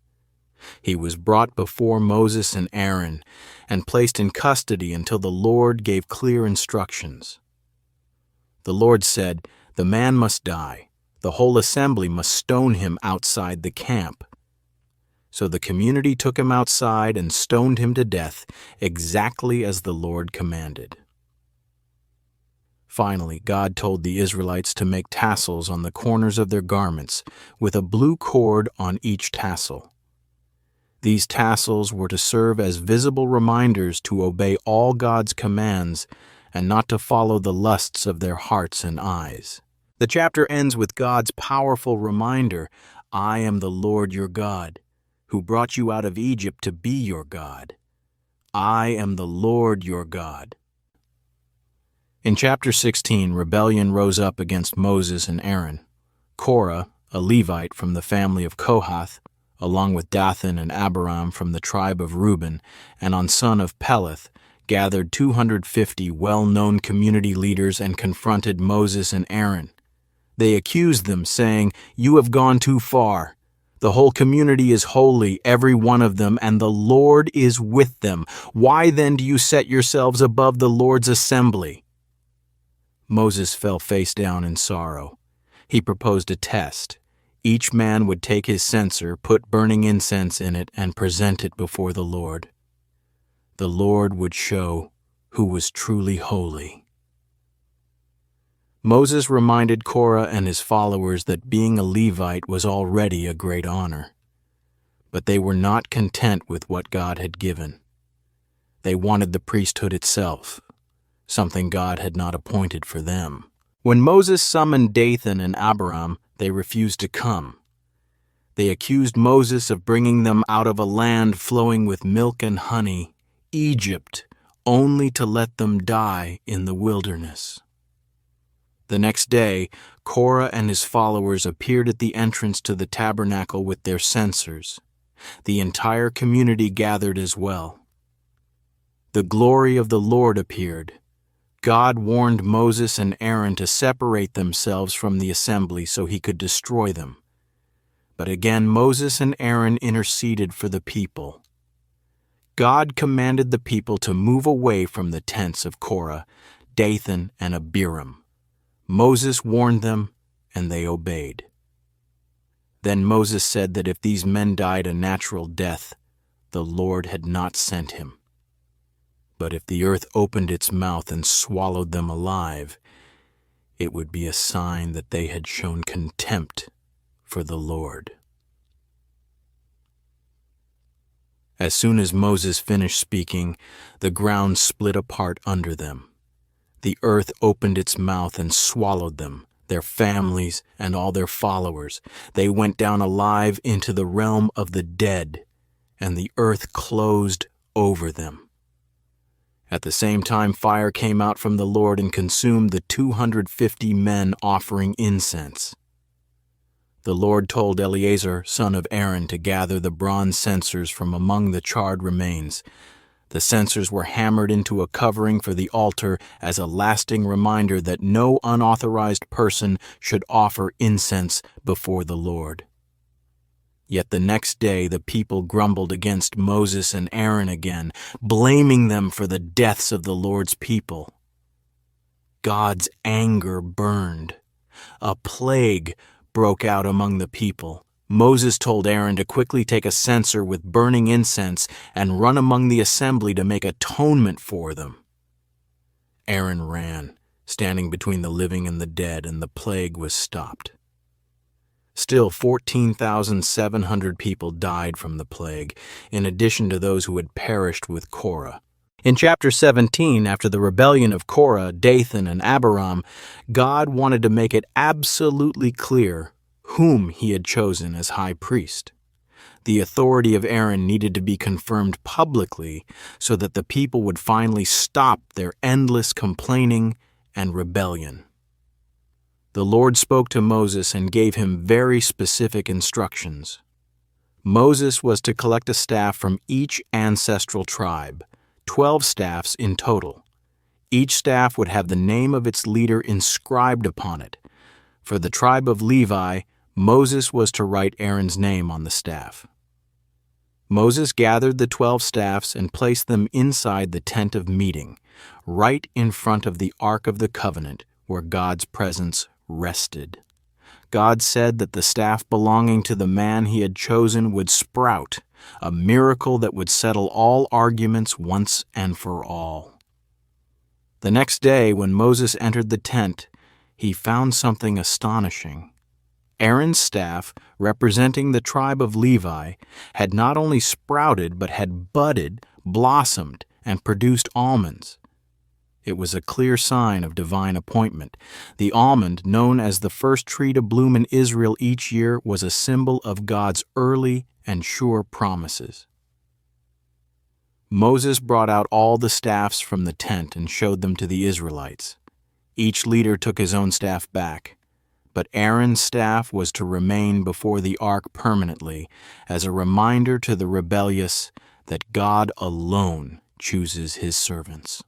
He was brought before Moses and Aaron and placed in custody until the Lord gave clear instructions. The Lord said, "The man must die. The whole assembly must stone him outside the camp." So the community took him outside and stoned him to death, exactly as the Lord commanded. Finally, God told the Israelites to make tassels on the corners of their garments, with a blue cord on each tassel. These tassels were to serve as visible reminders to obey all God's commands and not to follow the lusts of their hearts and eyes. The chapter ends with God's powerful reminder, "I am the Lord your God, who brought you out of Egypt to be your God. I am the Lord your God." In chapter 16, rebellion rose up against Moses and Aaron. Korah, a Levite from the family of Kohath, along with Dathan and Abiram from the tribe of Reuben, and on son of Peleth, gathered 250 well-known community leaders and confronted Moses and Aaron. They accused them, saying, "You have gone too far. The whole community is holy, every one of them, and the Lord is with them. Why then do you set yourselves above the Lord's assembly?" Moses fell face down in sorrow. He proposed a test. Each man would take his censer, put burning incense in it, and present it before the Lord. The Lord would show who was truly holy. Moses reminded Korah and his followers that being a Levite was already a great honor. But they were not content with what God had given. They wanted the priesthood itself, something God had not appointed for them. When Moses summoned Dathan and Abiram, they refused to come. They accused Moses of bringing them out of a land flowing with milk and honey, Egypt, only to let them die in the wilderness. The next day, Korah and his followers appeared at the entrance to the tabernacle with their censers. The entire community gathered as well. The glory of the Lord appeared. God warned Moses and Aaron to separate themselves from the assembly so he could destroy them. But again Moses and Aaron interceded for the people. God commanded the people to move away from the tents of Korah, Dathan, and Abiram. Moses warned them, and they obeyed. Then Moses said that if these men died a natural death, the Lord had not sent him. But if the earth opened its mouth and swallowed them alive, it would be a sign that they had shown contempt for the Lord. As soon as Moses finished speaking, the ground split apart under them. The earth opened its mouth and swallowed them, their families, and all their followers. They went down alive into the realm of the dead, and the earth closed over them. At the same time, fire came out from the Lord and consumed the 250 men offering incense. The Lord told Eleazar, son of Aaron, to gather the bronze censers from among the charred remains. The censers were hammered into a covering for the altar as a lasting reminder that no unauthorized person should offer incense before the Lord. Yet the next day the people grumbled against Moses and Aaron again, blaming them for the deaths of the Lord's people. God's anger burned. A plague broke out among the people. Moses told Aaron to quickly take a censer with burning incense and run among the assembly to make atonement for them. Aaron ran, standing between the living and the dead, and the plague was stopped. Still, 14,700 people died from the plague, in addition to those who had perished with Korah. In chapter 17, after the rebellion of Korah, Dathan, and Abiram, God wanted to make it absolutely clear whom he had chosen as high priest. The authority of Aaron needed to be confirmed publicly so that the people would finally stop their endless complaining and rebellion. The Lord spoke to Moses and gave him very specific instructions. Moses was to collect a staff from each ancestral tribe, 12 staffs in total. Each staff would have the name of its leader inscribed upon it. For the tribe of Levi, Moses was to write Aaron's name on the staff. Moses gathered the 12 staffs and placed them inside the tent of meeting, right in front of the Ark of the Covenant, where God's presence rested. God said that the staff belonging to the man he had chosen would sprout, a miracle that would settle all arguments once and for all. The next day, when Moses entered the tent, he found something astonishing. Aaron's staff, representing the tribe of Levi, had not only sprouted but had budded, blossomed, and produced almonds. It was a clear sign of divine appointment. The almond, known as the first tree to bloom in Israel each year, was a symbol of God's early and sure promises. Moses brought out all the staffs from the tent and showed them to the Israelites. Each leader took his own staff back, but Aaron's staff was to remain before the ark permanently as a reminder to the rebellious that God alone chooses his servants.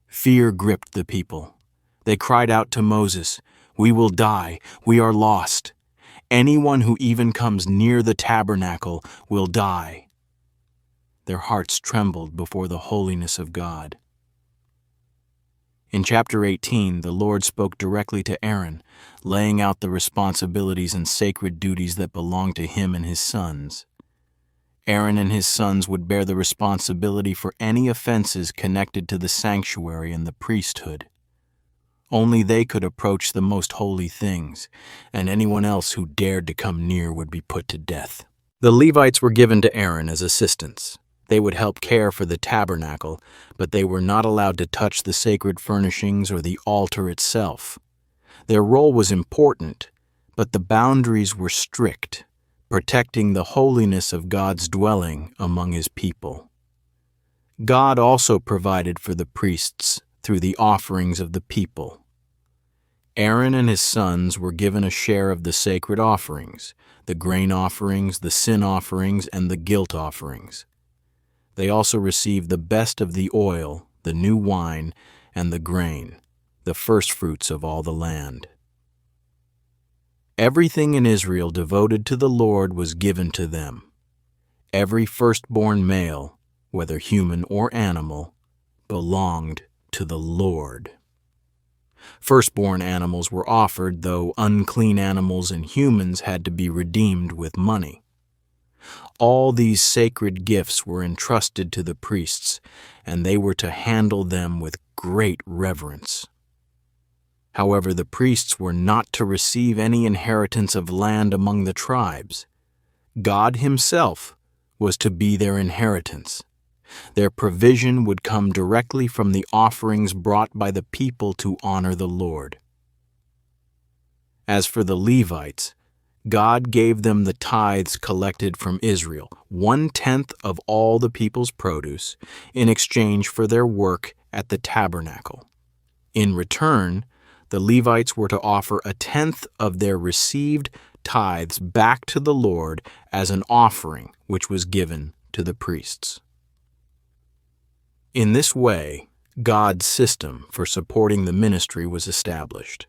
Fear gripped the people. They cried out to Moses, "We will die, we are lost. Anyone who even comes near the tabernacle will die." Their hearts trembled before the holiness of God. In chapter 18, the Lord spoke directly to Aaron, laying out the responsibilities and sacred duties that belonged to him and his sons. Aaron and his sons would bear the responsibility for any offenses connected to the sanctuary and the priesthood. Only they could approach the most holy things, and anyone else who dared to come near would be put to death. The Levites were given to Aaron as assistants. They would help care for the tabernacle, but they were not allowed to touch the sacred furnishings or the altar itself. Their role was important, but the boundaries were strict, protecting the holiness of God's dwelling among his people. God also provided for the priests through the offerings of the people. Aaron and his sons were given a share of the sacred offerings, the grain offerings, the sin offerings, and the guilt offerings. They also received the best of the oil, the new wine, and the grain, the firstfruits of all the land. Everything in Israel devoted to the Lord was given to them. Every firstborn male, whether human or animal, belonged to the Lord. Firstborn animals were offered, though unclean animals and humans had to be redeemed with money. All these sacred gifts were entrusted to the priests, and they were to handle them with great reverence. However, the priests were not to receive any inheritance of land among the tribes. God Himself was to be their inheritance. Their provision would come directly from the offerings brought by the people to honor the Lord. As for the Levites, God gave them the tithes collected from Israel, 1/10 of all the people's produce, in exchange for their work at the tabernacle. In return, the Levites were to offer 1/10 of their received tithes back to the Lord as an offering which was given to the priests. In this way, God's system for supporting the ministry was established,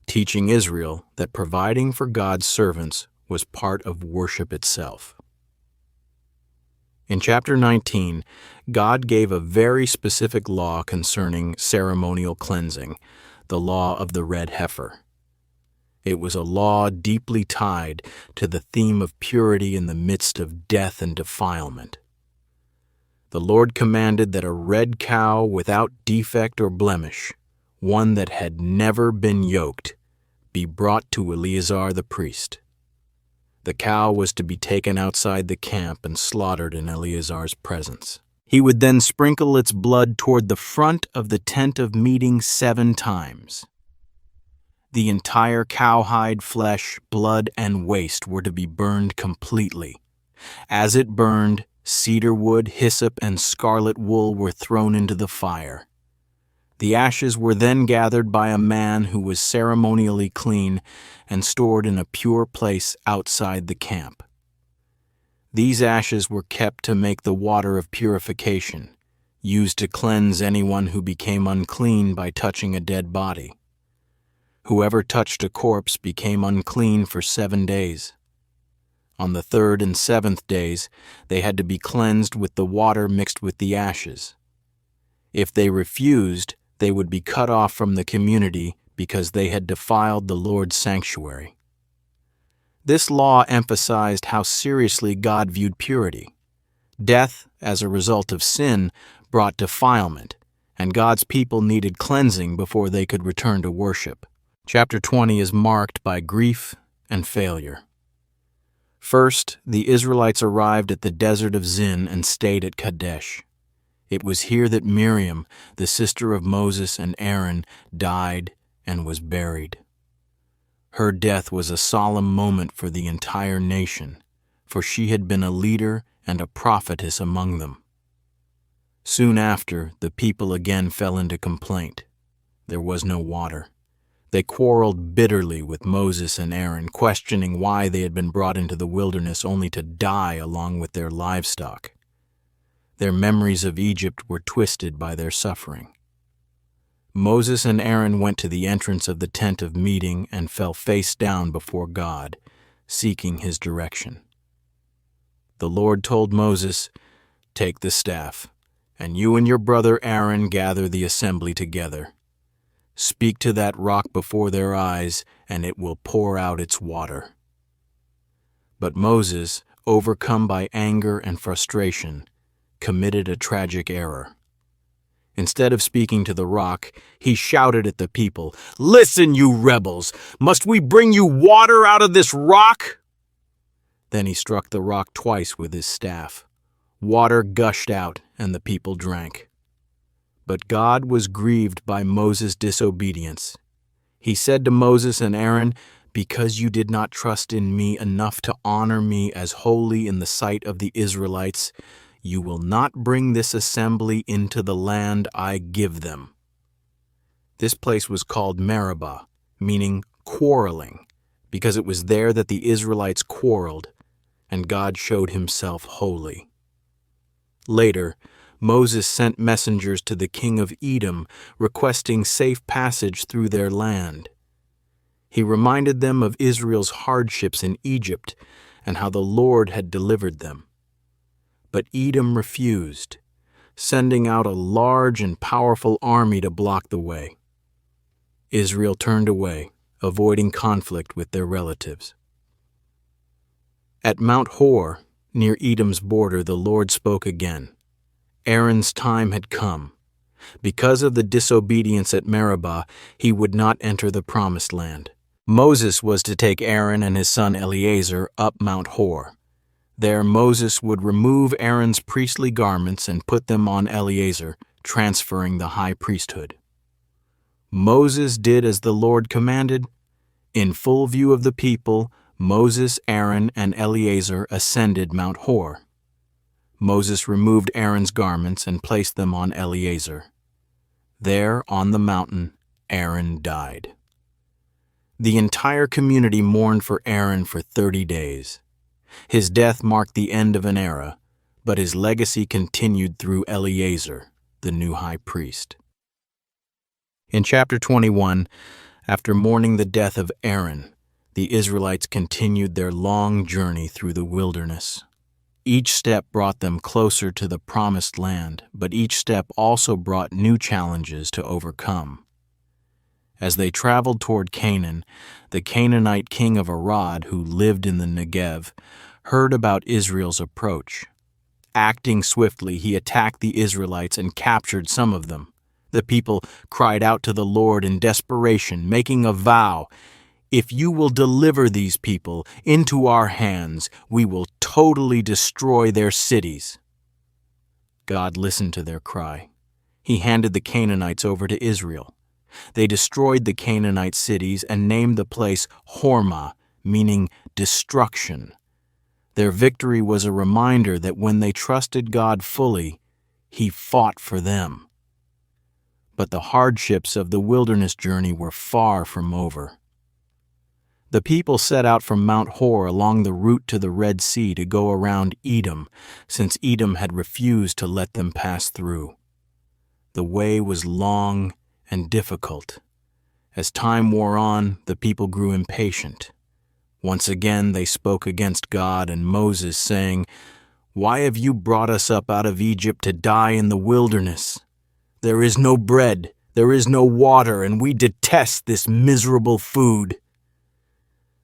teaching Israel that providing for God's servants was part of worship itself. In chapter 19, God gave a very specific law concerning ceremonial cleansing, the law of the red heifer. It was a law deeply tied to the theme of purity in the midst of death and defilement. The Lord commanded that a red cow without defect or blemish, one that had never been yoked, be brought to Eleazar the priest. The cow was to be taken outside the camp and slaughtered in Eleazar's presence. He would then sprinkle its blood toward the front of the tent of meeting 7 times. The entire cowhide, flesh, blood, and waste were to be burned completely. As it burned, cedar wood, hyssop, and scarlet wool were thrown into the fire. The ashes were then gathered by a man who was ceremonially clean and stored in a pure place outside the camp. These ashes were kept to make the water of purification, used to cleanse anyone who became unclean by touching a dead body. Whoever touched a corpse became unclean for 7 days. On the 3rd and 7th days, they had to be cleansed with the water mixed with the ashes. If they refused, they would be cut off from the community because they had defiled the Lord's sanctuary. This law emphasized how seriously God viewed purity. Death, as a result of sin, brought defilement, and God's people needed cleansing before they could return to worship. Chapter 20 is marked by grief and failure. First, the Israelites arrived at the desert of Zin and stayed at Kadesh. It was here that Miriam, the sister of Moses and Aaron, died and was buried. Her death was a solemn moment for the entire nation, for she had been a leader and a prophetess among them. Soon after, the people again fell into complaint. There was no water. They quarreled bitterly with Moses and Aaron, questioning why they had been brought into the wilderness only to die along with their livestock. Their memories of Egypt were twisted by their suffering. Moses and Aaron went to the entrance of the tent of meeting and fell face down before God, seeking His direction. The Lord told Moses, "Take the staff, and you and your brother Aaron gather the assembly together. Speak to that rock before their eyes, and it will pour out its water." But Moses, overcome by anger and frustration, committed a tragic error. Instead of speaking to the rock, he shouted at the people, "Listen, you rebels! Must we bring you water out of this rock?" Then he struck the rock twice with his staff. Water gushed out, and the people drank. But God was grieved by Moses' disobedience. He said to Moses and Aaron, "Because you did not trust in me enough to honor me as holy in the sight of the Israelites, you will not bring this assembly into the land I give them." This place was called Meribah, meaning quarreling, because it was there that the Israelites quarreled, and God showed Himself holy. Later, Moses sent messengers to the king of Edom requesting safe passage through their land. He reminded them of Israel's hardships in Egypt and how the Lord had delivered them. But Edom refused, sending out a large and powerful army to block the way. Israel turned away, avoiding conflict with their relatives. At Mount Hor, near Edom's border, the Lord spoke again. Aaron's time had come. Because of the disobedience at Meribah, he would not enter the promised land. Moses was to take Aaron and his son Eleazar up Mount Hor. There Moses would remove Aaron's priestly garments and put them on Eleazar, transferring the high priesthood. Moses did as the Lord commanded. In full view of the people, Moses, Aaron, and Eleazar ascended Mount Hor. Moses removed Aaron's garments and placed them on Eleazar. There, on the mountain, Aaron died. The entire community mourned for Aaron for 30 days. His death marked the end of an era, but his legacy continued through Eleazar, the new high priest. In chapter 21, after mourning the death of Aaron, the Israelites continued their long journey through the wilderness. Each step brought them closer to the promised land, but each step also brought new challenges to overcome. As they traveled toward Canaan, the Canaanite king of Arad, who lived in the Negev, heard about Israel's approach. Acting swiftly, he attacked the Israelites and captured some of them. The people cried out to the Lord in desperation, making a vow, "If you will deliver these people into our hands, we will totally destroy their cities." God listened to their cry. He handed the Canaanites over to Israel. They destroyed the Canaanite cities and named the place Hormah, meaning destruction. Their victory was a reminder that when they trusted God fully, He fought for them. But the hardships of the wilderness journey were far from over. The people set out from Mount Hor along the route to the Red Sea to go around Edom, since Edom had refused to let them pass through. The way was long and difficult. As time wore on, the people grew impatient. Once again they spoke against God and Moses, saying, "Why have you brought us up out of Egypt to die in the wilderness? There is no bread, there is no water, and we detest this miserable food."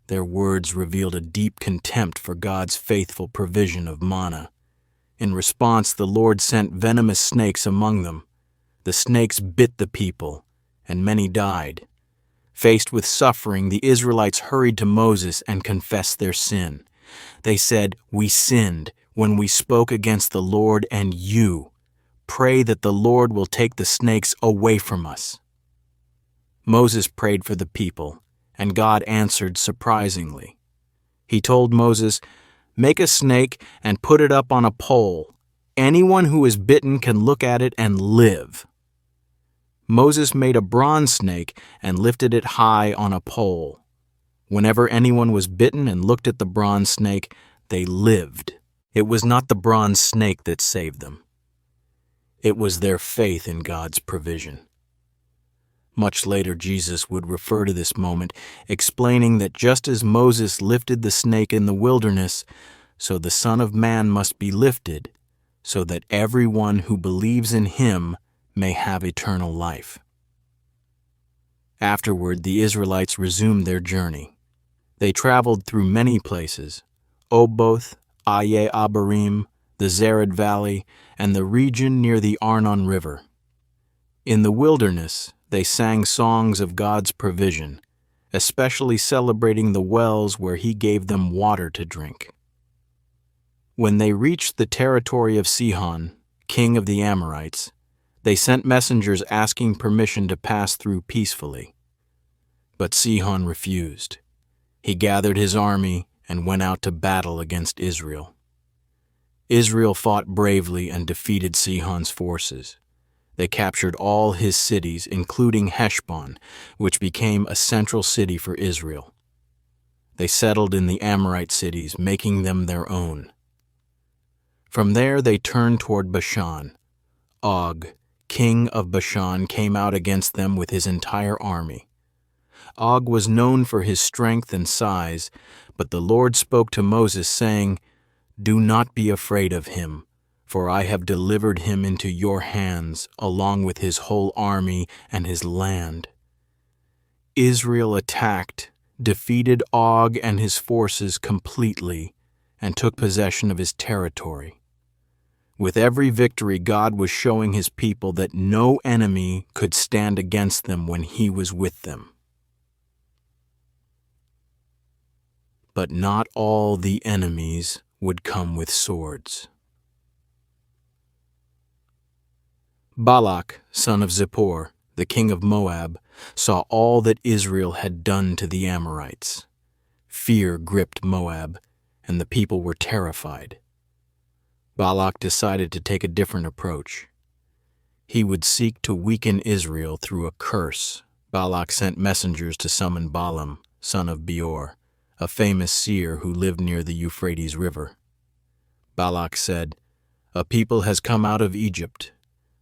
Their words revealed a deep contempt for God's faithful provision of manna. In response, the Lord sent venomous snakes among them. The snakes bit the people, and many died. Faced with suffering, the Israelites hurried to Moses and confessed their sin. They said, "We sinned when we spoke against the Lord and you. Pray that the Lord will take the snakes away from us." Moses prayed for the people, and God answered surprisingly. He told Moses, "Make a snake and put it up on a pole. Anyone who is bitten can look at it and live." Moses made a bronze snake and lifted it high on a pole. Whenever anyone was bitten and looked at the bronze snake, they lived. It was not the bronze snake that saved them. It was their faith in God's provision. Much later, Jesus would refer to this moment, explaining that just as Moses lifted the snake in the wilderness, so the Son of Man must be lifted, so that everyone who believes in him may have eternal life. Afterward, the Israelites resumed their journey. They traveled through many places: Oboth, Aye Abarim, the Zered Valley, and the region near the Arnon River. In the wilderness, they sang songs of God's provision, especially celebrating the wells where He gave them water to drink. When they reached the territory of Sihon, king of the Amorites, they sent messengers asking permission to pass through peacefully. But Sihon refused. He gathered his army and went out to battle against Israel. Israel fought bravely and defeated Sihon's forces. They captured all his cities, including Heshbon, which became a central city for Israel. They settled in the Amorite cities, making them their own. From there they turned toward Bashan. Og, king of Bashan, came out against them with his entire army. Og was known for his strength and size, but the Lord spoke to Moses, saying, "Do not be afraid of him, for I have delivered him into your hands, along with his whole army and his land." Israel attacked, defeated Og and his forces completely, and took possession of his territory. With every victory, God was showing his people that no enemy could stand against them when he was with them. But not all the enemies would come with swords. Balak, son of Zippor, the king of Moab, saw all that Israel had done to the Amorites. Fear gripped Moab, and the people were terrified. Balak decided to take a different approach. He would seek to weaken Israel through a curse. Balak sent messengers to summon Balaam, son of Peor, a famous seer who lived near the Euphrates River. Balak said, "A people has come out of Egypt.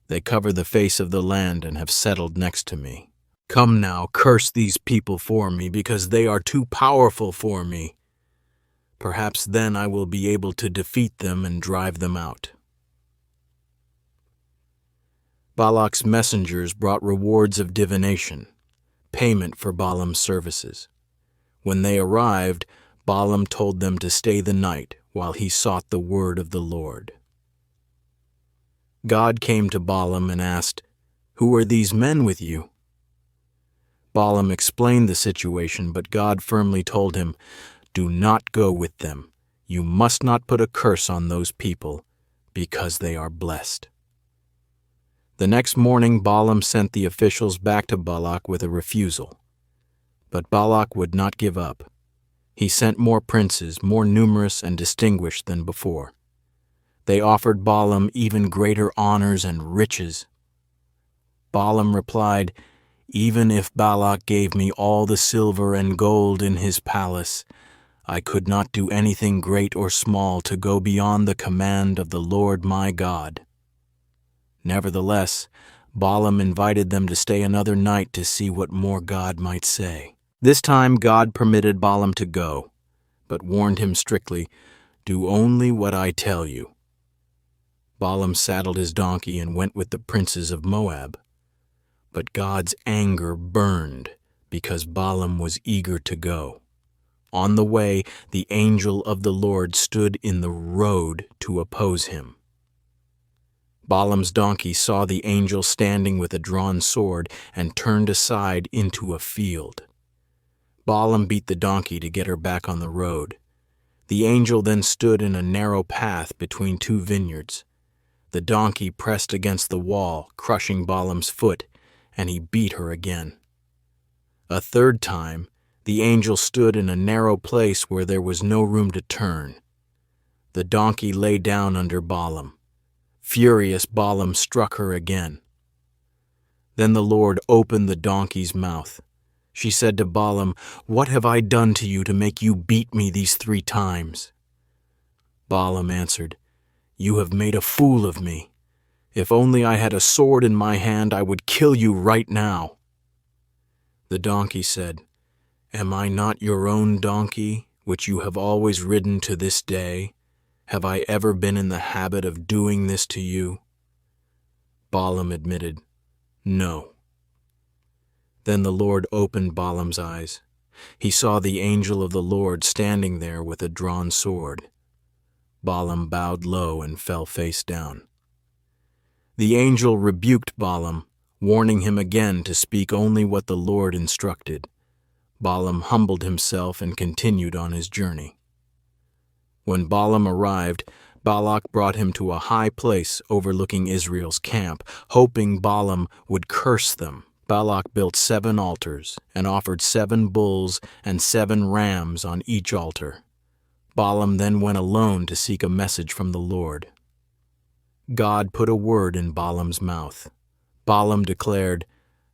They cover the face of the land and have settled next to me. Come now, curse these people for me, because they are too powerful for me. Perhaps then I will be able to defeat them and drive them out." Balak's messengers brought rewards of divination, payment for Balaam's services. When they arrived, Balaam told them to stay the night while he sought the word of the Lord. God came to Balaam and asked, "Who are these men with you?" Balaam explained the situation, but God firmly told him, "Do not go with them. You must not put a curse on those people, because they are blessed." The next morning, Balaam sent the officials back to Balak with a refusal. But Balak would not give up. He sent more princes, more numerous and distinguished than before. They offered Balaam even greater honors and riches. Balaam replied, "Even if Balak gave me all the silver and gold in his palace, I could not do anything great or small to go beyond the command of the Lord my God." Nevertheless, Balaam invited them to stay another night to see what more God might say. This time God permitted Balaam to go, but warned him strictly, "Do only what I tell you." Balaam saddled his donkey and went with the princes of Moab. But God's anger burned because Balaam was eager to go. On the way, the angel of the Lord stood in the road to oppose him. Balaam's donkey saw the angel standing with a drawn sword and turned aside into a field. Balaam beat the donkey to get her back on the road. The angel then stood in a narrow path between two vineyards. The donkey pressed against the wall, crushing Balaam's foot, and he beat her again. A third time, the angel stood in a narrow place where there was no room to turn. The donkey lay down under Balaam. Furious, Balaam struck her again. Then the Lord opened the donkey's mouth. She said to Balaam, "What have I done to you to make you beat me these 3 times?" Balaam answered, "You have made a fool of me. If only I had a sword in my hand, I would kill you right now." The donkey said, "Am I not your own donkey, which you have always ridden to this day? Have I ever been in the habit of doing this to you?" Balaam admitted, "No." Then the Lord opened Balaam's eyes. He saw the angel of the Lord standing there with a drawn sword. Balaam bowed low and fell face down. The angel rebuked Balaam, warning him again to speak only what the Lord instructed. Balaam humbled himself and continued on his journey. When Balaam arrived, Balak brought him to a high place overlooking Israel's camp, hoping Balaam would curse them. Balak built 7 altars and offered 7 bulls and 7 rams on each altar. Balaam then went alone to seek a message from the Lord. God put a word in Balaam's mouth. Balaam declared,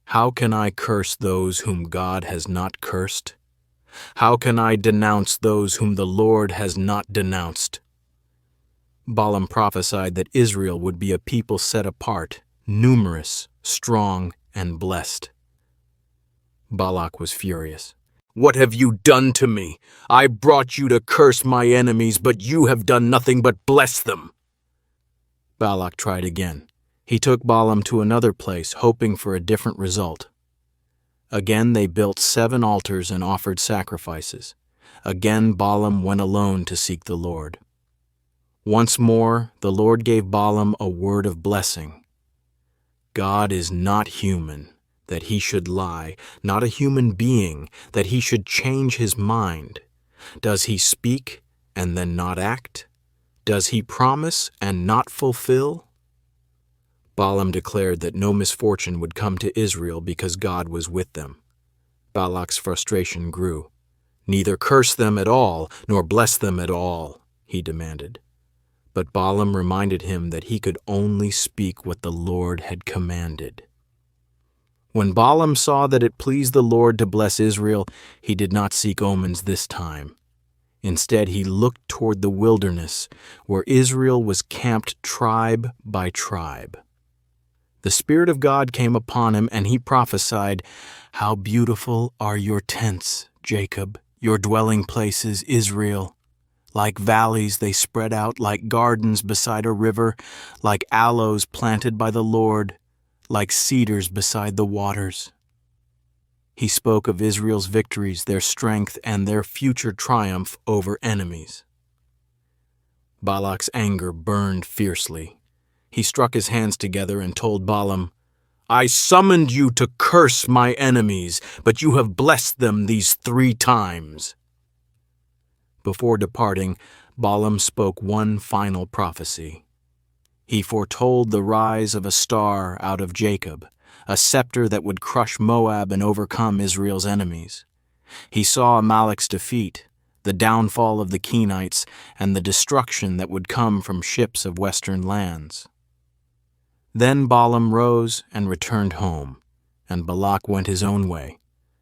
"How can I curse those whom God has not cursed? How can I denounce those whom the Lord has not denounced?" Balaam prophesied that Israel would be a people set apart, numerous, strong, and blessed. Balak was furious. "What have you done to me? I brought you to curse my enemies, but you have done nothing but bless them." Balak tried again. He took Balaam to another place, hoping for a different result. Again they built 7 altars and offered sacrifices. Again Balaam went alone to seek the Lord. Once more the Lord gave Balaam a word of blessing. God is not human, that he should lie, not a human being, that he should change his mind. Does he speak and then not act? Does he promise and not fulfill? Balaam declared that no misfortune would come to Israel because God was with them. Balak's frustration grew. "Neither curse them at all, nor bless them at all," he demanded. But Balaam reminded him that he could only speak what the Lord had commanded. When Balaam saw that it pleased the Lord to bless Israel, he did not seek omens this time. Instead, he looked toward the wilderness, where Israel was camped tribe by tribe. The Spirit of God came upon him, and he prophesied, "How beautiful are your tents, Jacob, your dwelling places, Israel. Like valleys they spread out, like gardens beside a river, like aloes planted by the Lord, like cedars beside the waters." He spoke of Israel's victories, their strength, and their future triumph over enemies. Balak's anger burned fiercely. He struck his hands together and told Balaam, "I summoned you to curse my enemies, but you have blessed them these 3 times." Before departing, Balaam spoke one final prophecy. He foretold the rise of a star out of Jacob, a scepter that would crush Moab and overcome Israel's enemies. He saw Amalek's defeat, the downfall of the Kenites, and the destruction that would come from ships of western lands. Then Balaam rose and returned home, and Balak went his own way,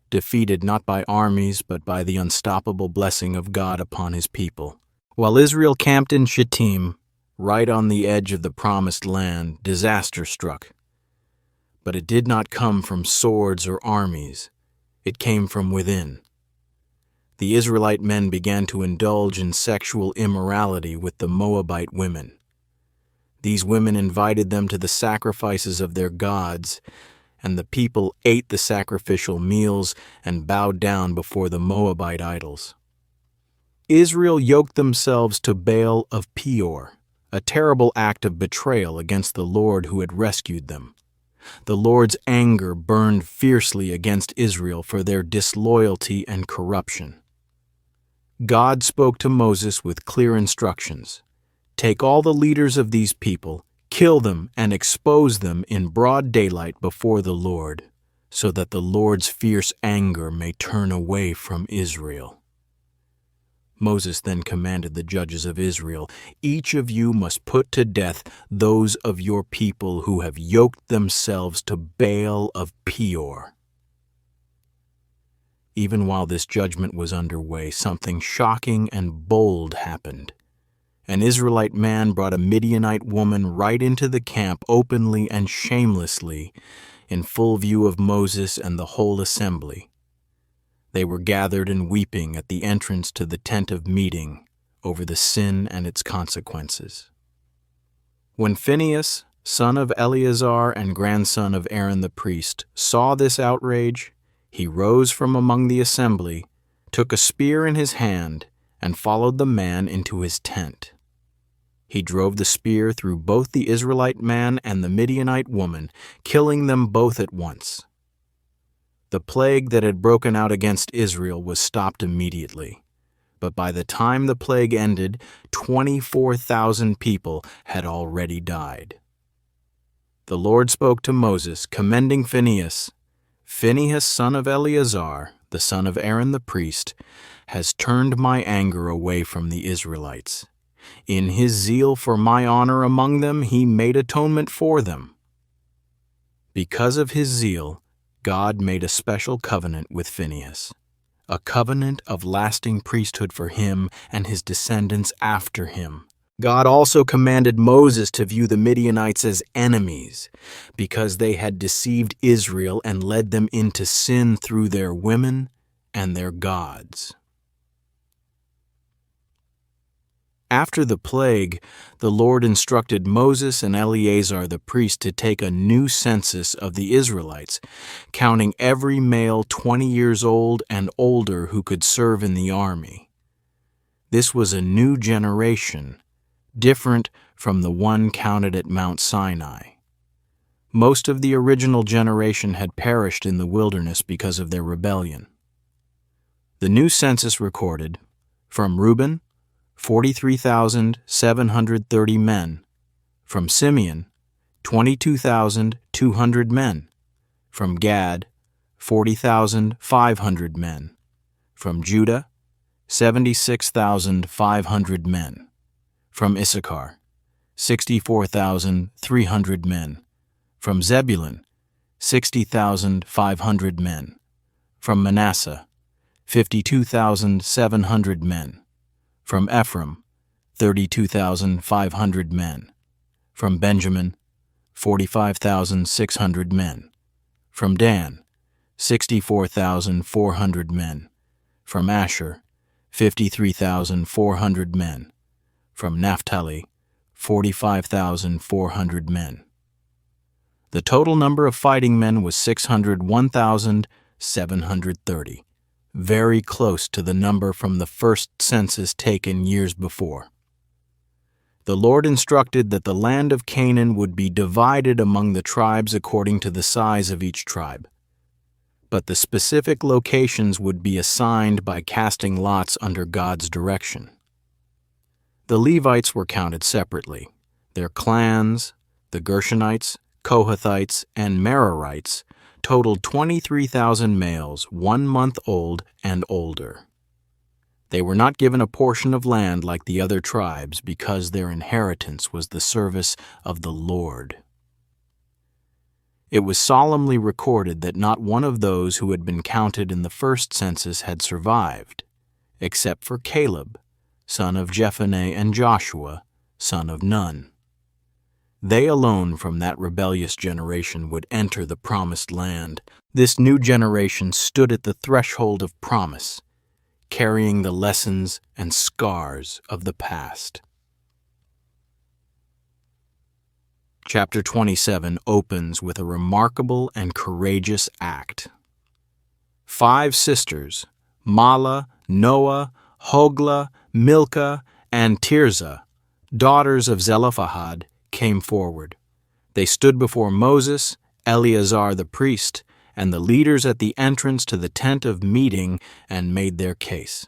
defeated not by armies but by the unstoppable blessing of God upon his people. While Israel camped in Shittim, right on the edge of the promised land, disaster struck. But it did not come from swords or armies. It came from within. The Israelite men began to indulge in sexual immorality with the Moabite women. These women invited them to the sacrifices of their gods, and the people ate the sacrificial meals and bowed down before the Moabite idols. Israel yoked themselves to Baal of Peor, a terrible act of betrayal against the Lord who had rescued them. The Lord's anger burned fiercely against Israel for their disloyalty and corruption. God spoke to Moses with clear instructions. "Take all the leaders of these people, kill them, and expose them in broad daylight before the Lord, so that the Lord's fierce anger may turn away from Israel." Moses then commanded the judges of Israel, "Each of you must put to death those of your people who have yoked themselves to Baal of Peor." Even while this judgment was underway, something shocking and bold happened. An Israelite man brought a Midianite woman right into the camp openly and shamelessly, in full view of Moses and the whole assembly. They were gathered and weeping at the entrance to the tent of meeting over the sin and its consequences. When Phinehas, son of Eleazar and grandson of Aaron the priest, saw this outrage, he rose from among the assembly, took a spear in his hand, and followed the man into his tent. He drove the spear through both the Israelite man and the Midianite woman, killing them both at once. The plague that had broken out against Israel was stopped immediately, but by the time the plague ended, 24,000 people had already died. The Lord spoke to Moses, commending Phinehas. "Phinehas, son of Eleazar, the son of Aaron the priest, has turned my anger away from the Israelites. In his zeal for my honor among them, he made atonement for them." Because of his zeal, God made a special covenant with Phinehas, a covenant of lasting priesthood for him and his descendants after him, God also commanded Moses to view the Midianites as enemies, because they had deceived Israel and led them into sin through their women and their gods. After the plague, the Lord instructed Moses and Eleazar the priest to take a new census of the Israelites, counting every male 20 years old and older who could serve in the army. This was a new generation, different from the one counted at Mount Sinai. Most of the original generation had perished in the wilderness because of their rebellion. The new census recorded, from Reuben, 43,730 men. From Simeon, 22,200 men. From Gad, 40,500 men. From Judah, 76,500 men. From Issachar, 64,300 men. From Zebulun, 60,500 men. From Manasseh, 52,700 men. From Ephraim, 32,500 men. From Benjamin, 45,600 men. From Dan, 64,400 men. From Asher, 53,400 men. From Naphtali, 45,400 men. The total number of fighting men was 601,730. Very close to the number from the first census taken years before. The Lord instructed that the land of Canaan would be divided among the tribes according to the size of each tribe, but the specific locations would be assigned by casting lots under God's direction. The Levites were counted separately. Their clans, the Gershonites, Kohathites, and Merarites, totaled 23,000 males 1 month old and older. They were not given a portion of land like the other tribes because their inheritance was the service of the Lord. It was solemnly recorded that not one of those who had been counted in the first census had survived, except for Caleb, son of Jephunneh, and Joshua, son of Nun. They alone from that rebellious generation would enter the promised land. This new generation stood at the threshold of promise, carrying the lessons and scars of the past. Chapter 27 opens with a remarkable and courageous act. 5 sisters, Mahlah, Noah, Hoglah, Milcah, and Tirzah, daughters of Zelophehad, came forward. They stood before Moses, Eleazar the priest, and the leaders at the entrance to the tent of meeting and made their case.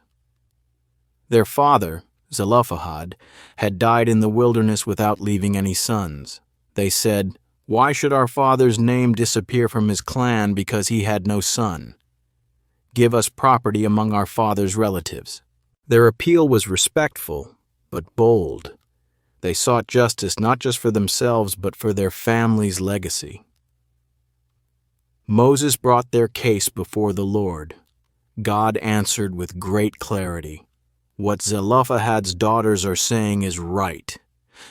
Their father, Zelophehad, had died in the wilderness without leaving any sons. They said, "Why should our father's name disappear from his clan because he had no son? Give us property among our father's relatives." Their appeal was respectful, but bold. They sought justice not just for themselves, but for their family's legacy. Moses brought their case before the Lord. God answered with great clarity. What Zelophehad's daughters are saying is right.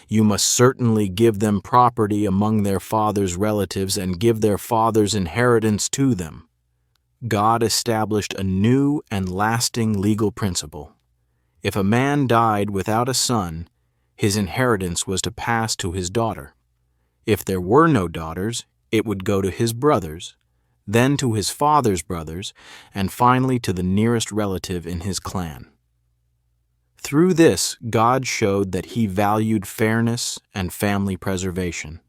You must certainly give them property among their father's relatives and give their father's inheritance to them. God established a new and lasting legal principle. If a man died without a son, his inheritance was to pass to his daughter. If there were no daughters, it would go to his brothers, then to his father's brothers, and finally to the nearest relative in his clan. Through this, God showed that He valued fairness and family preservation.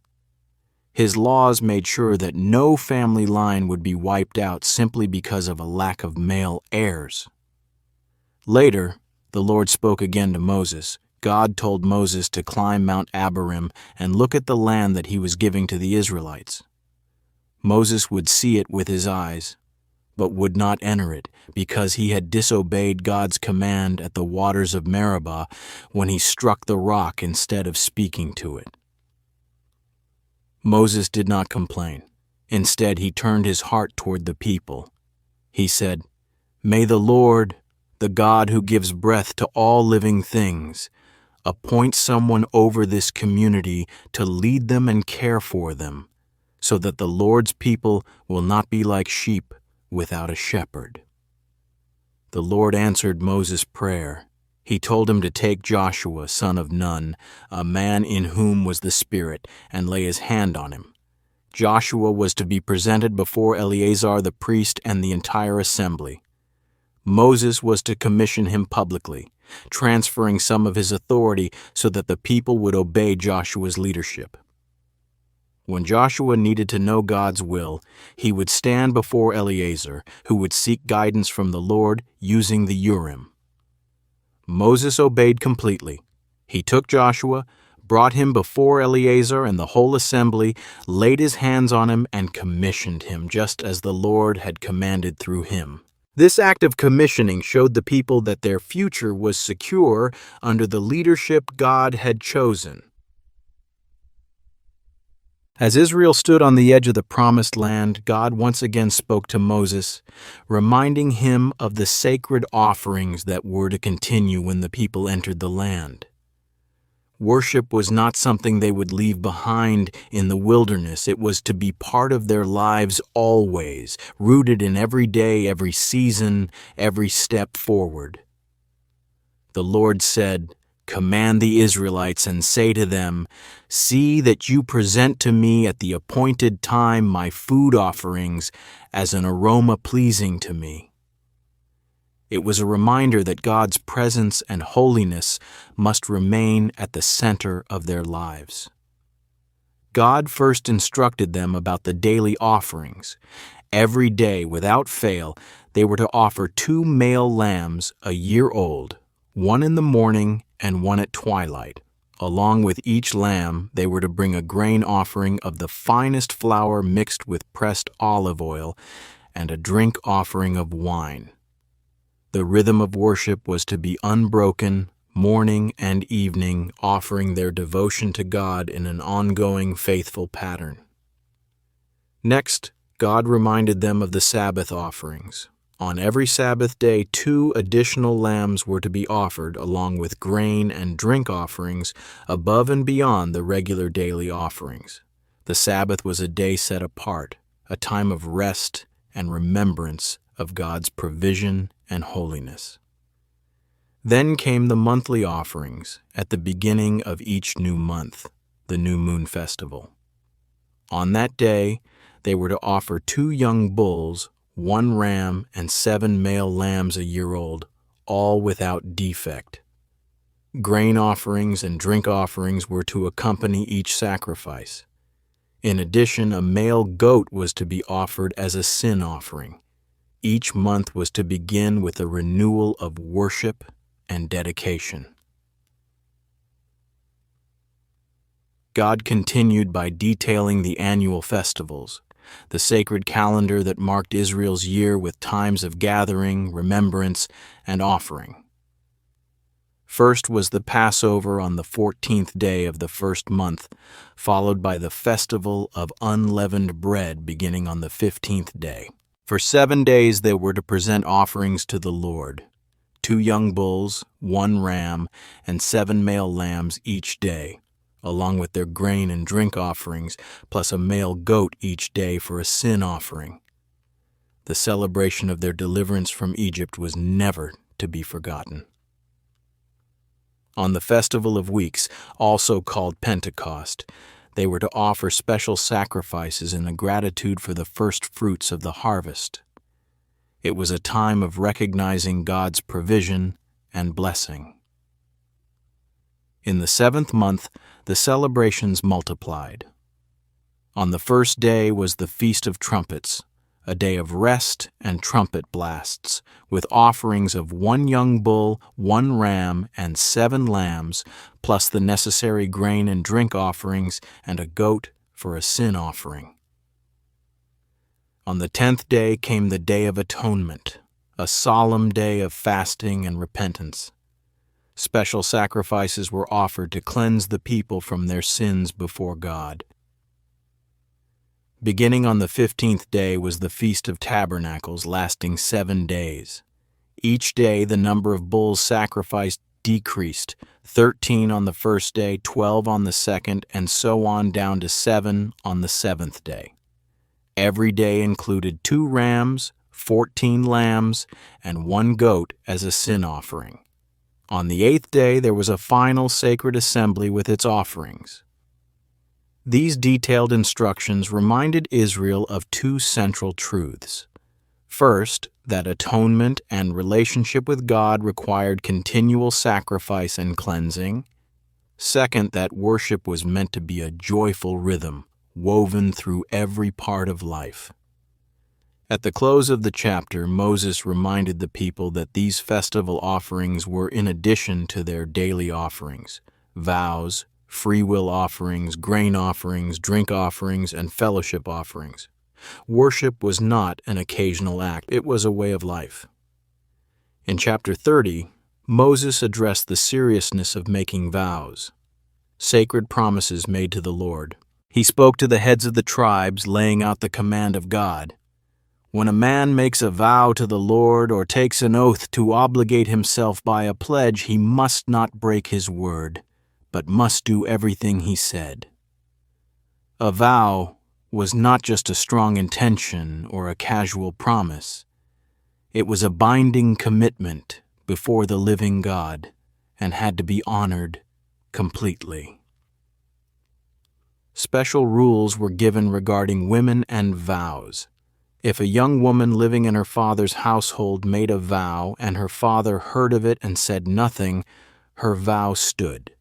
His laws made sure that no family line would be wiped out simply because of a lack of male heirs. Later, the Lord spoke again to Moses. God told Moses to climb Mount Abarim and look at the land that He was giving to the Israelites. Moses would see it with his eyes, but would not enter it because he had disobeyed God's command at the waters of Meribah when he struck the rock instead of speaking to it. Moses did not complain. Instead, he turned his heart toward the people. He said, "May the Lord, the God who gives breath to all living things, Appoint someone over this community to lead them and care for them, so that the Lord's people will not be like sheep without a shepherd." The Lord answered Moses' prayer. He told him to take Joshua, son of Nun, a man in whom was the Spirit, and lay his hand on him. Joshua was to be presented before Eleazar the priest and the entire assembly. Moses was to commission him publicly, transferring some of his authority so that the people would obey Joshua's leadership. When Joshua needed to know God's will, he would stand before Eleazar, who would seek guidance from the Lord using the Urim. Moses obeyed completely. He took Joshua, brought him before Eleazar and the whole assembly, laid his hands on him, and commissioned him, just as the Lord had commanded through him. This act of commissioning showed the people that their future was secure under the leadership God had chosen. As Israel stood on the edge of the Promised Land, God once again spoke to Moses, reminding him of the sacred offerings that were to continue when the people entered the land. Worship was not something they would leave behind in the wilderness. It was to be part of their lives always, rooted in every day, every season, every step forward. The Lord said, "Command the Israelites and say to them, 'See that you present to me at the appointed time my food offerings as an aroma pleasing to me.'" It was a reminder that God's presence and holiness must remain at the center of their lives. God first instructed them about the daily offerings. Every day, without fail, they were to offer 2 male lambs a year old, one in the morning and one at twilight. Along with each lamb, they were to bring a grain offering of the finest flour mixed with pressed olive oil and a drink offering of wine. The rhythm of worship was to be unbroken, morning and evening, offering their devotion to God in an ongoing, faithful pattern. Next, God reminded them of the Sabbath offerings. On every Sabbath day, 2 additional lambs were to be offered, along with grain and drink offerings above and beyond the regular daily offerings. The Sabbath was a day set apart, a time of rest and remembrance of God's provision and holiness. Then came the monthly offerings at the beginning of each new month, the new moon festival. On that day, they were to offer 2 young bulls, 1 ram, and 7 male lambs a year old, all without defect. Grain offerings and drink offerings were to accompany each sacrifice. In addition, a male goat was to be offered as a sin offering. Each month was to begin with a renewal of worship and dedication. God continued by detailing the annual festivals, the sacred calendar that marked Israel's year with times of gathering, remembrance, and offering. First was the Passover on the 14th day of the first month, followed by the festival of unleavened bread beginning on the 15th day. For 7 days they were to present offerings to the Lord, 2 young bulls, 1 ram, and 7 male lambs each day, along with their grain and drink offerings, plus a male goat each day for a sin offering. The celebration of their deliverance from Egypt was never to be forgotten. On the Festival of Weeks, also called Pentecost, they were to offer special sacrifices in gratitude for the first fruits of the harvest. It was a time of recognizing God's provision and blessing. In the 7th month, the celebrations multiplied. On the first day was the Feast of Trumpets, a day of rest and trumpet blasts, with offerings of 1 young bull, 1 ram, and 7 lambs, plus the necessary grain and drink offerings, and a goat for a sin offering. On the 10th day came the Day of Atonement, a solemn day of fasting and repentance. Special sacrifices were offered to cleanse the people from their sins before God. Beginning on the 15th day was the Feast of Tabernacles, lasting 7 days. Each day the number of bulls sacrificed decreased, 13 on the first day, 12 on the second, and so on down to 7 on the seventh day. Every day included 2 rams, 14 lambs, and 1 goat as a sin offering. On the 8th day there was a final sacred assembly with its offerings. These detailed instructions reminded Israel of 2 central truths. First, that atonement and relationship with God required continual sacrifice and cleansing. Second, that worship was meant to be a joyful rhythm, woven through every part of life. At the close of the chapter, Moses reminded the people that these festival offerings were in addition to their daily offerings, vows, free will offerings, grain offerings, drink offerings, and fellowship offerings. Worship was not an occasional act, it was a way of life. In chapter 30, Moses addressed the seriousness of making vows, sacred promises made to the Lord. He spoke to the heads of the tribes, laying out the command of God. When a man makes a vow to the Lord or takes an oath to obligate himself by a pledge, he must not break his word, but must do everything he said. A vow was not just a strong intention or a casual promise. It was a binding commitment before the living God and had to be honored completely. Special rules were given regarding women and vows. If a young woman living in her father's household made a vow and her father heard of it and said nothing, her vow stood.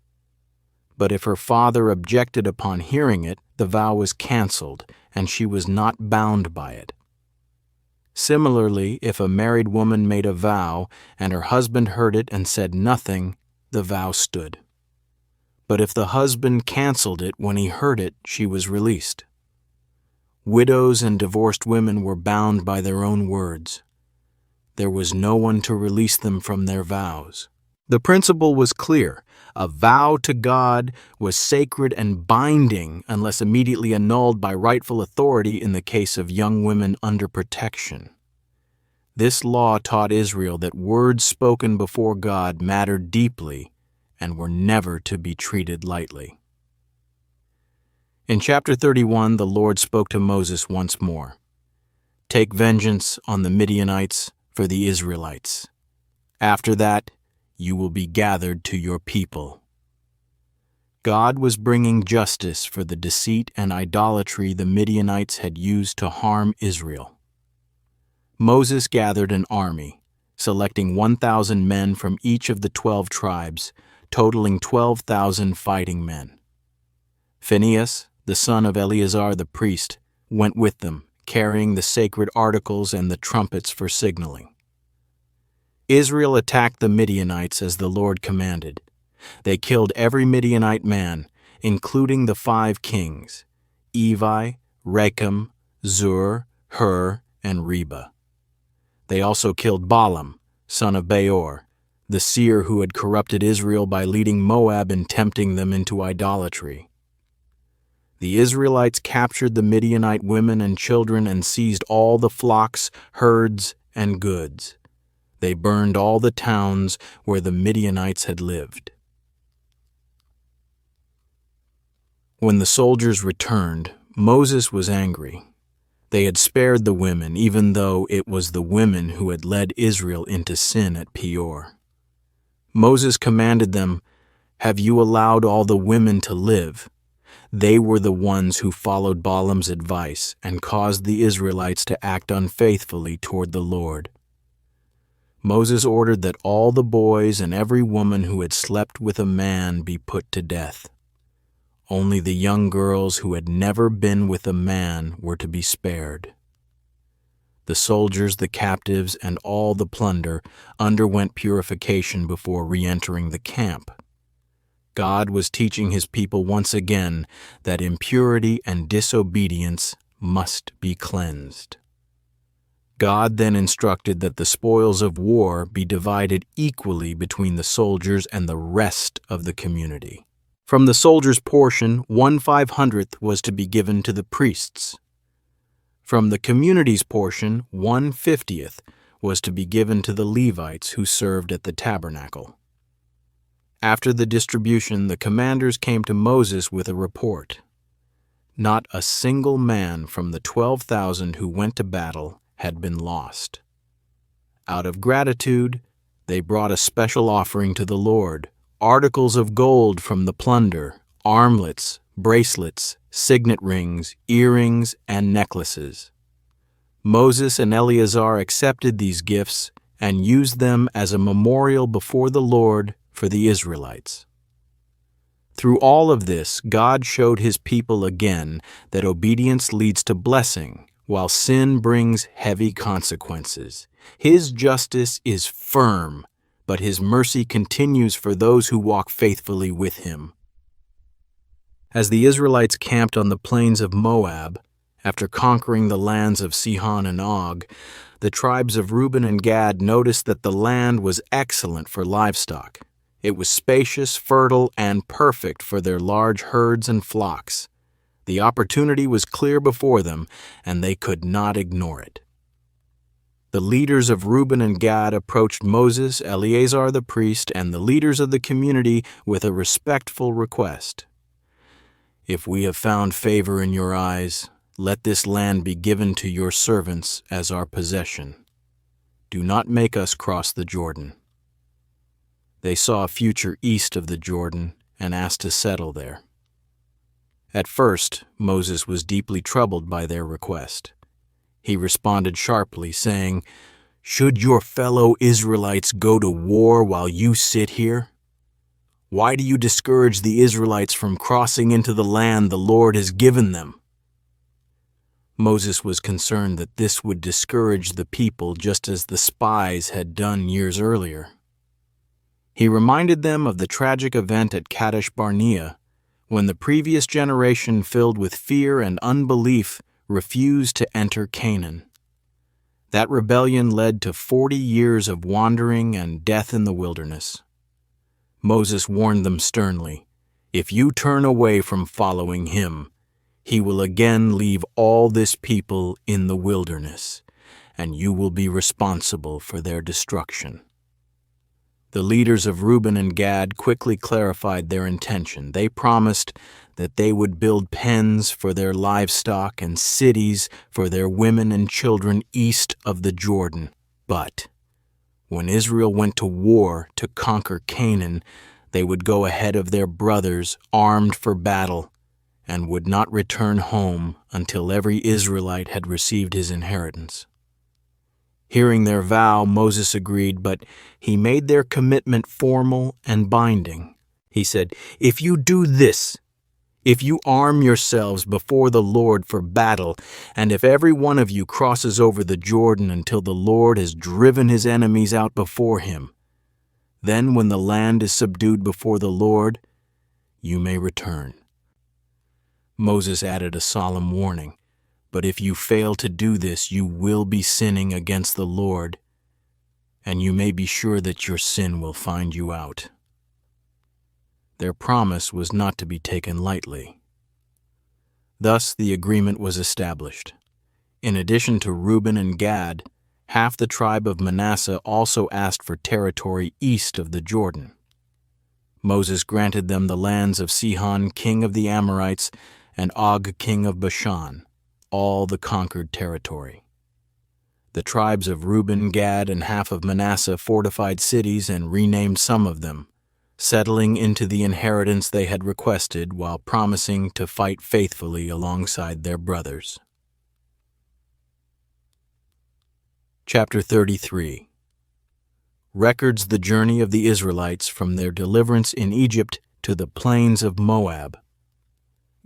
But if her father objected upon hearing it, the vow was canceled, and she was not bound by it. Similarly, if a married woman made a vow, and her husband heard it and said nothing, the vow stood. But if the husband canceled it when he heard it, she was released. Widows and divorced women were bound by their own words. There was no one to release them from their vows. The principle was clear. A vow to God was sacred and binding unless immediately annulled by rightful authority in the case of young women under protection. This law taught Israel that words spoken before God mattered deeply and were never to be treated lightly. In chapter 31, the Lord spoke to Moses once more. Take vengeance on the Midianites for the Israelites. After that, you will be gathered to your people. God was bringing justice for the deceit and idolatry the Midianites had used to harm Israel. Moses gathered an army, selecting 1,000 men from each of the 12 tribes, totaling 12,000 fighting men. Phinehas, the son of Eleazar the priest, went with them, carrying the sacred articles and the trumpets for signaling. Israel attacked the Midianites as the Lord commanded. They killed every Midianite man, including the 5 kings, Evi, Rechem, Zur, Hur, and Reba. They also killed Balaam, son of Peor, the seer who had corrupted Israel by leading Moab and tempting them into idolatry. The Israelites captured the Midianite women and children and seized all the flocks, herds, and goods. They burned all the towns where the Midianites had lived. When the soldiers returned, Moses was angry. They had spared the women, even though it was the women who had led Israel into sin at Peor. Moses commanded them, "Have you allowed all the women to live?" They were the ones who followed Balaam's advice and caused the Israelites to act unfaithfully toward the Lord. Moses ordered that all the boys and every woman who had slept with a man be put to death. Only the young girls who had never been with a man were to be spared. The soldiers, the captives, and all the plunder underwent purification before re-entering the camp. God was teaching his people once again that impurity and disobedience must be cleansed. God then instructed that the spoils of war be divided equally between the soldiers and the rest of the community. From the soldiers' portion, 1/500th was to be given to the priests. From the community's portion, 1/50th was to be given to the Levites who served at the tabernacle. After the distribution, the commanders came to Moses with a report. Not a single man from the 12,000 who went to battle had been lost. Out of gratitude, they brought a special offering to the Lord, articles of gold from the plunder, armlets, bracelets, signet rings, earrings, and necklaces. Moses and Eleazar accepted these gifts and used them as a memorial before the Lord for the Israelites. Through all of this, God showed his people again that obedience leads to blessing, while sin brings heavy consequences. His justice is firm, but his mercy continues for those who walk faithfully with him. As the Israelites camped on the plains of Moab, after conquering the lands of Sihon and Og, the tribes of Reuben and Gad noticed that the land was excellent for livestock. It was spacious, fertile, and perfect for their large herds and flocks. The opportunity was clear before them, and they could not ignore it. The leaders of Reuben and Gad approached Moses, Eleazar the priest, and the leaders of the community with a respectful request. "If we have found favor in your eyes, let this land be given to your servants as our possession. Do not make us cross the Jordan." They saw a future east of the Jordan and asked to settle there. At first, Moses was deeply troubled by their request. He responded sharply, saying, "Should your fellow Israelites go to war while you sit here? Why do you discourage the Israelites from crossing into the land the Lord has given them?" Moses was concerned that this would discourage the people just as the spies had done years earlier. He reminded them of the tragic event at Kadesh Barnea, when the previous generation, filled with fear and unbelief, refused to enter Canaan. That rebellion led to 40 years of wandering and death in the wilderness. Moses warned them sternly, "If you turn away from following him, he will again leave all this people in the wilderness, and you will be responsible for their destruction." The leaders of Reuben and Gad quickly clarified their intention. They promised that they would build pens for their livestock and cities for their women and children east of the Jordan. But when Israel went to war to conquer Canaan, they would go ahead of their brothers armed for battle and would not return home until every Israelite had received his inheritance. Hearing their vow, Moses agreed, but he made their commitment formal and binding. He said, "If you do this, if you arm yourselves before the Lord for battle, and if every one of you crosses over the Jordan until the Lord has driven his enemies out before him, then when the land is subdued before the Lord, you may return." Moses added a solemn warning, "But if you fail to do this, you will be sinning against the Lord, and you may be sure that your sin will find you out." Their promise was not to be taken lightly. Thus the agreement was established. In addition to Reuben and Gad, half the tribe of Manasseh also asked for territory east of the Jordan. Moses granted them the lands of Sihon, king of the Amorites, and Og, king of Bashan, all the conquered territory. The tribes of Reuben, Gad, and half of Manasseh fortified cities and renamed some of them, settling into the inheritance they had requested while promising to fight faithfully alongside their brothers. Chapter 33 records the journey of the Israelites from their deliverance in Egypt to the plains of Moab.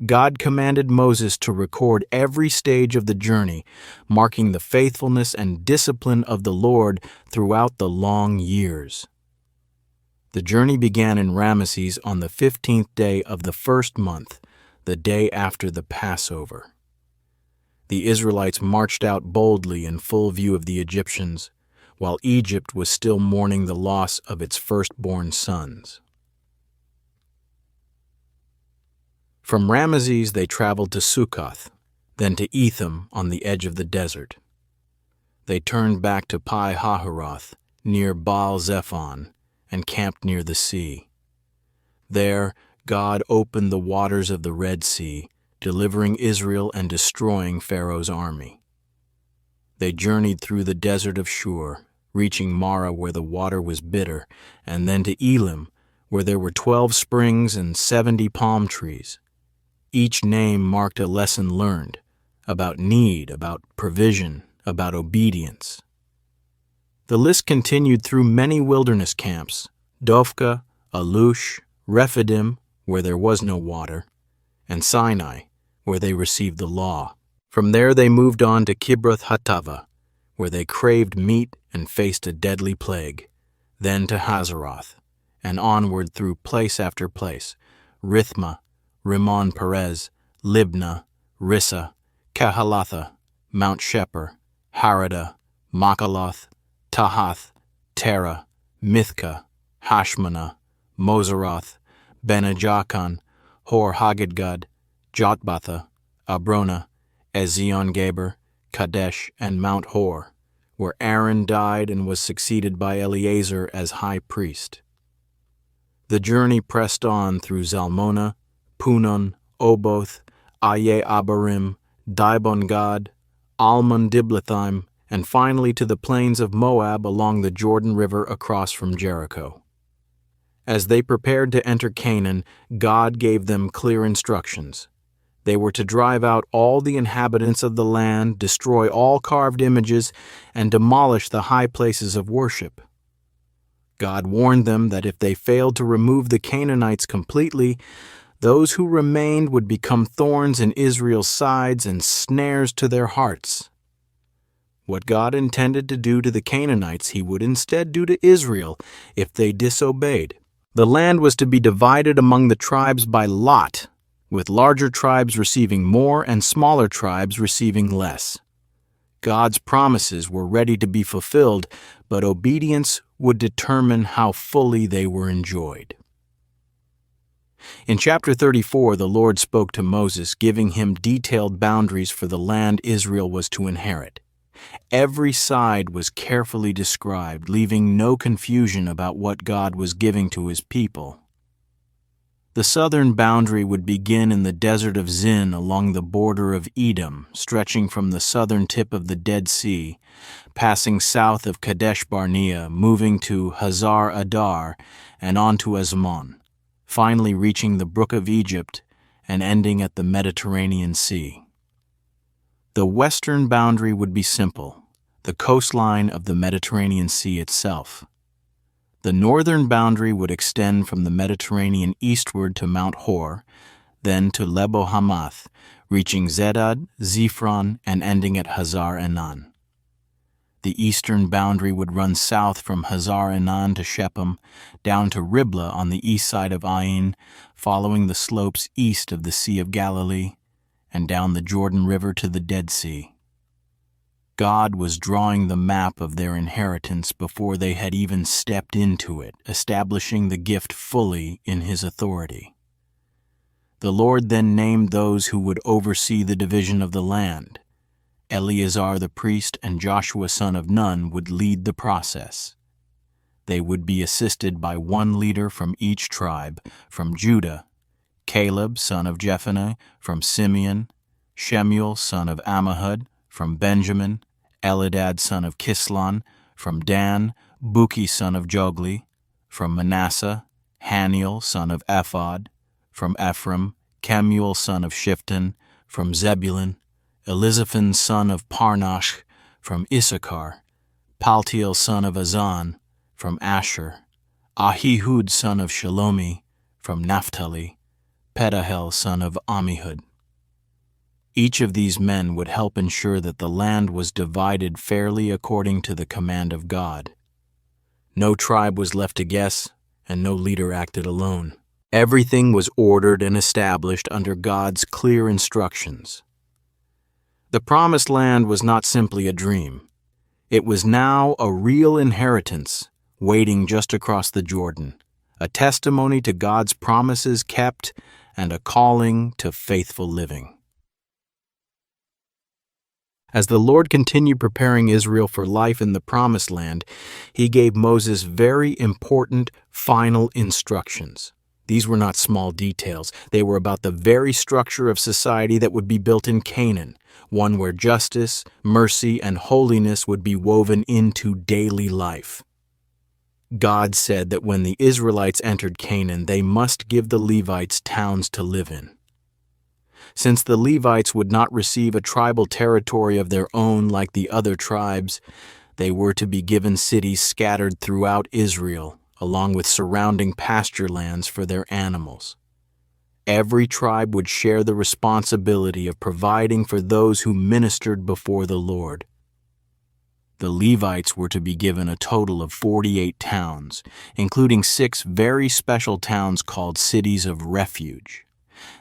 God commanded Moses to record every stage of the journey, marking the faithfulness and discipline of the Lord throughout the long years. The journey began in Ramesses on the 15th day of the first month, the day after the Passover. The Israelites marched out boldly in full view of the Egyptians, while Egypt was still mourning the loss of its firstborn sons. From Ramesses they traveled to Succoth, then to Etham on the edge of the desert. They turned back to Pi Hahiroth, near Baal Zephon, and camped near the sea. There, God opened the waters of the Red Sea, delivering Israel and destroying Pharaoh's army. They journeyed through the desert of Shur, reaching Marah where the water was bitter, and then to Elim, where there were 12 springs and 70 palm trees. Each name marked a lesson learned, about need, about provision, about obedience. The list continued through many wilderness camps, Dophka, Alush, Rephidim, where there was no water, and Sinai, where they received the law. From there they moved on to Kibroth Hattava, where they craved meat and faced a deadly plague, then to Hazeroth, and onward through place after place, Rithma, Rimmon Perez, Libnah, Rissa, Kehalatha, Mount Sheper, Harada, Makaloth, Tahath, Terah, Mithka, Hashmanah, Moseroth, Bene-Jaakan, Hor-Haggidgad, Jotbatha, Abrona, Ezion-Geber, Kadesh, and Mount Hor, where Aaron died and was succeeded by Eleazar as high priest. The journey pressed on through Zalmona, Punon, Oboth, Aye Abarim, Dibon-Gad, Almon-Diblathaim, and finally to the plains of Moab along the Jordan River across from Jericho. As they prepared to enter Canaan, God gave them clear instructions. They were to drive out all the inhabitants of the land, destroy all carved images, and demolish the high places of worship. God warned them that if they failed to remove the Canaanites completely, those who remained would become thorns in Israel's sides and snares to their hearts. What God intended to do to the Canaanites, he would instead do to Israel if they disobeyed. The land was to be divided among the tribes by lot, with larger tribes receiving more and smaller tribes receiving less. God's promises were ready to be fulfilled, but obedience would determine how fully they were enjoyed. In chapter 34, the Lord spoke to Moses, giving him detailed boundaries for the land Israel was to inherit. Every side was carefully described, leaving no confusion about what God was giving to his people. The southern boundary would begin in the desert of Zin along the border of Edom, stretching from the southern tip of the Dead Sea, passing south of Kadesh Barnea, moving to Hazar Adar and on to Azmon, finally reaching the Brook of Egypt and ending at the Mediterranean Sea. The western boundary would be simple, the coastline of the Mediterranean Sea itself. The northern boundary would extend from the Mediterranean eastward to Mount Hor, then to Lebo Hamath, reaching Zedad, Ziphron, and ending at Hazar Enan. The eastern boundary would run south from Hazar Enan to Shephem, down to Riblah on the east side of Ain, following the slopes east of the Sea of Galilee, and down the Jordan River to the Dead Sea. God was drawing the map of their inheritance before they had even stepped into it, establishing the gift fully in his authority. The Lord then named those who would oversee the division of the land. Eleazar the priest and Joshua son of Nun would lead the process. They would be assisted by one leader from each tribe, from Judah, Caleb son of Jephunneh, from Simeon, Shemuel son of Ammihud, from Benjamin, Eldad son of Kislon, from Dan, Buki son of Jogli, from Manasseh, Haniel son of Ephod, from Ephraim, Kemuel son of Shiftan, from Zebulun, Elizaphan son of Parnash, from Issachar, Paltiel son of Azan, from Asher, Ahihud son of Shalomi, from Naphtali, Pedahel son of Ammihud. Each of these men would help ensure that the land was divided fairly according to the command of God. No tribe was left to guess, and no leader acted alone. Everything was ordered and established under God's clear instructions. The Promised Land was not simply a dream. It was now a real inheritance, waiting just across the Jordan, a testimony to God's promises kept and a calling to faithful living. As the Lord continued preparing Israel for life in the Promised Land, he gave Moses very important final instructions. These were not small details. They were about the very structure of society that would be built in Canaan, one where justice, mercy, and holiness would be woven into daily life. God said that when the Israelites entered Canaan, they must give the Levites towns to live in. Since the Levites would not receive a tribal territory of their own like the other tribes, they were to be given cities scattered throughout Israel, along with surrounding pasture lands for their animals. Every tribe would share the responsibility of providing for those who ministered before the Lord. The Levites were to be given a total of 48 towns, including 6 very special towns called cities of refuge.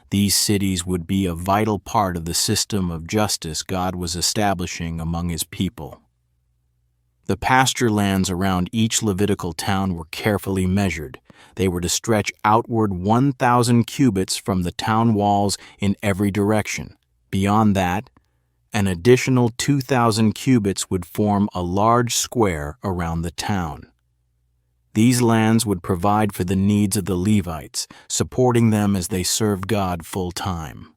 These cities would be a vital part of the system of justice God was establishing among His people. The pasture lands around each Levitical town were carefully measured. They were to stretch outward 1,000 cubits from the town walls in every direction. Beyond that, an additional 2,000 cubits would form a large square around the town. These lands would provide for the needs of the Levites, supporting them as they served God full-time.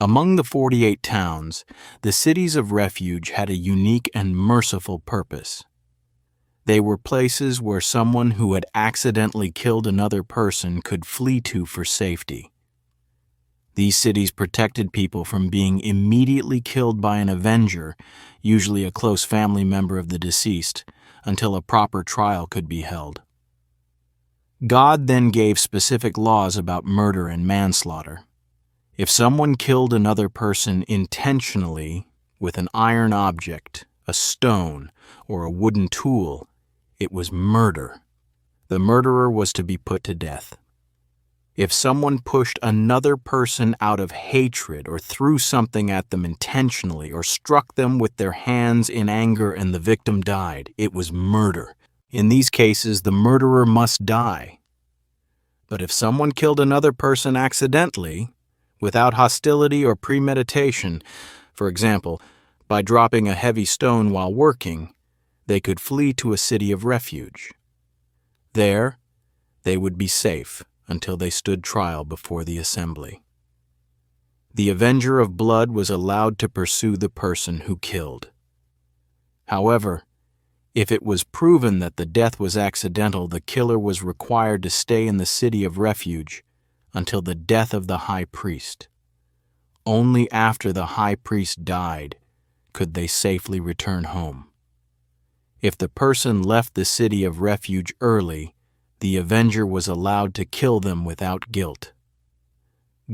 Among the 48 towns, the cities of refuge had a unique and merciful purpose. They were places where someone who had accidentally killed another person could flee to for safety. These cities protected people from being immediately killed by an avenger, usually a close family member of the deceased, until a proper trial could be held. God then gave specific laws about murder and manslaughter. If someone killed another person intentionally with an iron object, a stone, or a wooden tool, it was murder. The murderer was to be put to death. If someone pushed another person out of hatred or threw something at them intentionally or struck them with their hands in anger and the victim died, it was murder. In these cases, the murderer must die. But if someone killed another person accidentally, without hostility or premeditation, for example, by dropping a heavy stone while working, they could flee to a city of refuge. There, they would be safe until they stood trial before the assembly. The avenger of blood was allowed to pursue the person who killed. However, if it was proven that the death was accidental, the killer was required to stay in the city of refuge until the death of the high priest. Only after the high priest died could they safely return home. If the person left the city of refuge early, the avenger was allowed to kill them without guilt.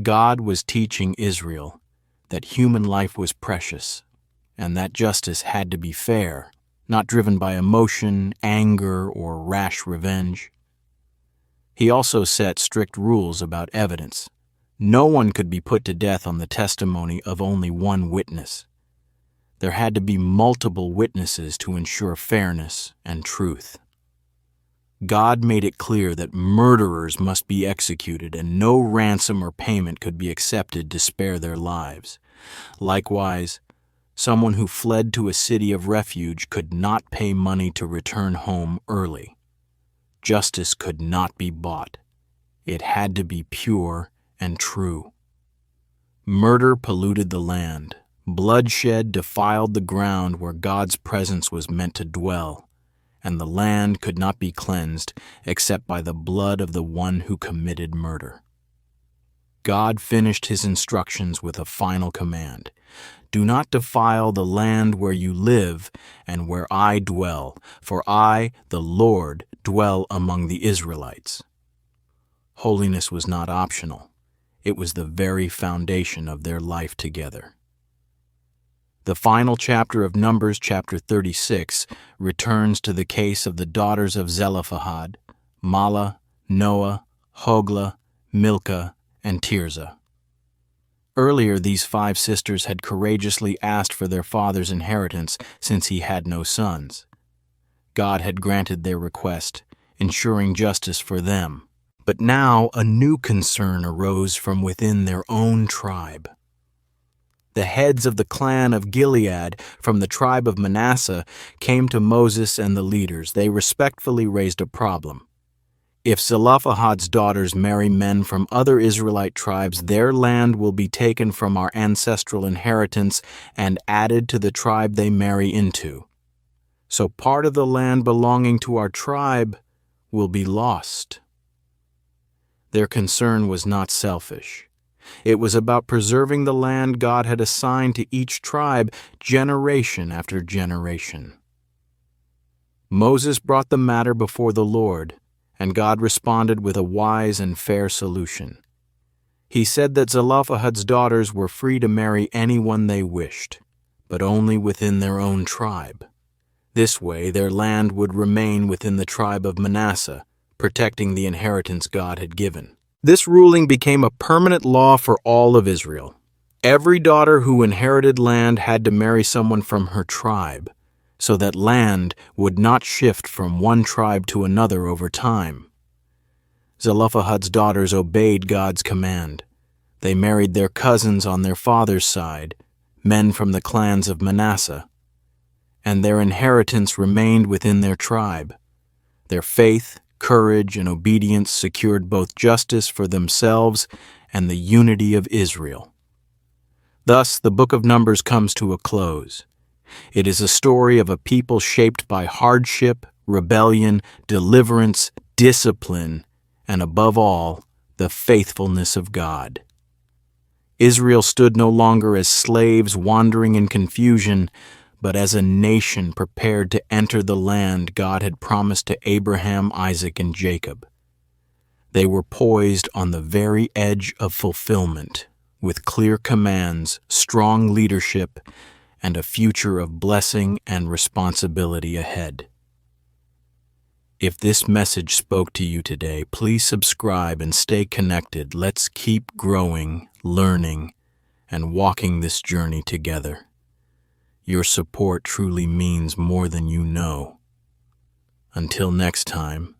God was teaching Israel that human life was precious and that justice had to be fair, not driven by emotion, anger, or rash revenge. He also set strict rules about evidence. No one could be put to death on the testimony of only one witness. There had to be multiple witnesses to ensure fairness and truth. God made it clear that murderers must be executed and no ransom or payment could be accepted to spare their lives. Likewise, someone who fled to a city of refuge could not pay money to return home early. Justice could not be bought. It had to be pure and true. Murder polluted the land. Bloodshed defiled the ground where God's presence was meant to dwell, and the land could not be cleansed except by the blood of the one who committed murder. God finished His instructions with a final command: "Do not defile the land where you live and where I dwell, for I, the Lord, dwell among the Israelites." Holiness was not optional. It was the very foundation of their life together. The final chapter of Numbers, chapter 36, returns to the case of the daughters of Zelophehad, Mahlah, Noah, Hoglah, Milcah, and Tirzah. Earlier, these 5 sisters had courageously asked for their father's inheritance since he had no sons. God had granted their request, ensuring justice for them. But now a new concern arose from within their own tribe. The heads of the clan of Gilead from the tribe of Manasseh came to Moses and the leaders. They respectfully raised a problem. If Zelophehad's daughters marry men from other Israelite tribes, their land will be taken from our ancestral inheritance and added to the tribe they marry into. So part of the land belonging to our tribe will be lost. Their concern was not selfish. It was about preserving the land God had assigned to each tribe generation after generation. Moses brought the matter before the Lord, and God responded with a wise and fair solution. He said that Zelophehad's daughters were free to marry anyone they wished, but only within their own tribe. This way, their land would remain within the tribe of Manasseh, protecting the inheritance God had given. This ruling became a permanent law for all of Israel. Every daughter who inherited land had to marry someone from her tribe, so that land would not shift from one tribe to another over time. Zelophehad's daughters obeyed God's command. They married their cousins on their father's side, men from the clans of Manasseh, and their inheritance remained within their tribe. Their faith, courage, and obedience secured both justice for themselves and the unity of Israel. Thus, the book of Numbers comes to a close. It is a story of a people shaped by hardship, rebellion, deliverance, discipline, and above all, the faithfulness of God. Israel stood no longer as slaves wandering in confusion, but as a nation prepared to enter the land God had promised to Abraham, Isaac, and Jacob. They were poised on the very edge of fulfillment, with clear commands, strong leadership, and a future of blessing and responsibility ahead. If this message spoke to you today, please subscribe and stay connected. Let's keep growing, learning, and walking this journey together. Your support truly means more than you know. Until next time,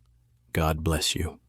God bless you.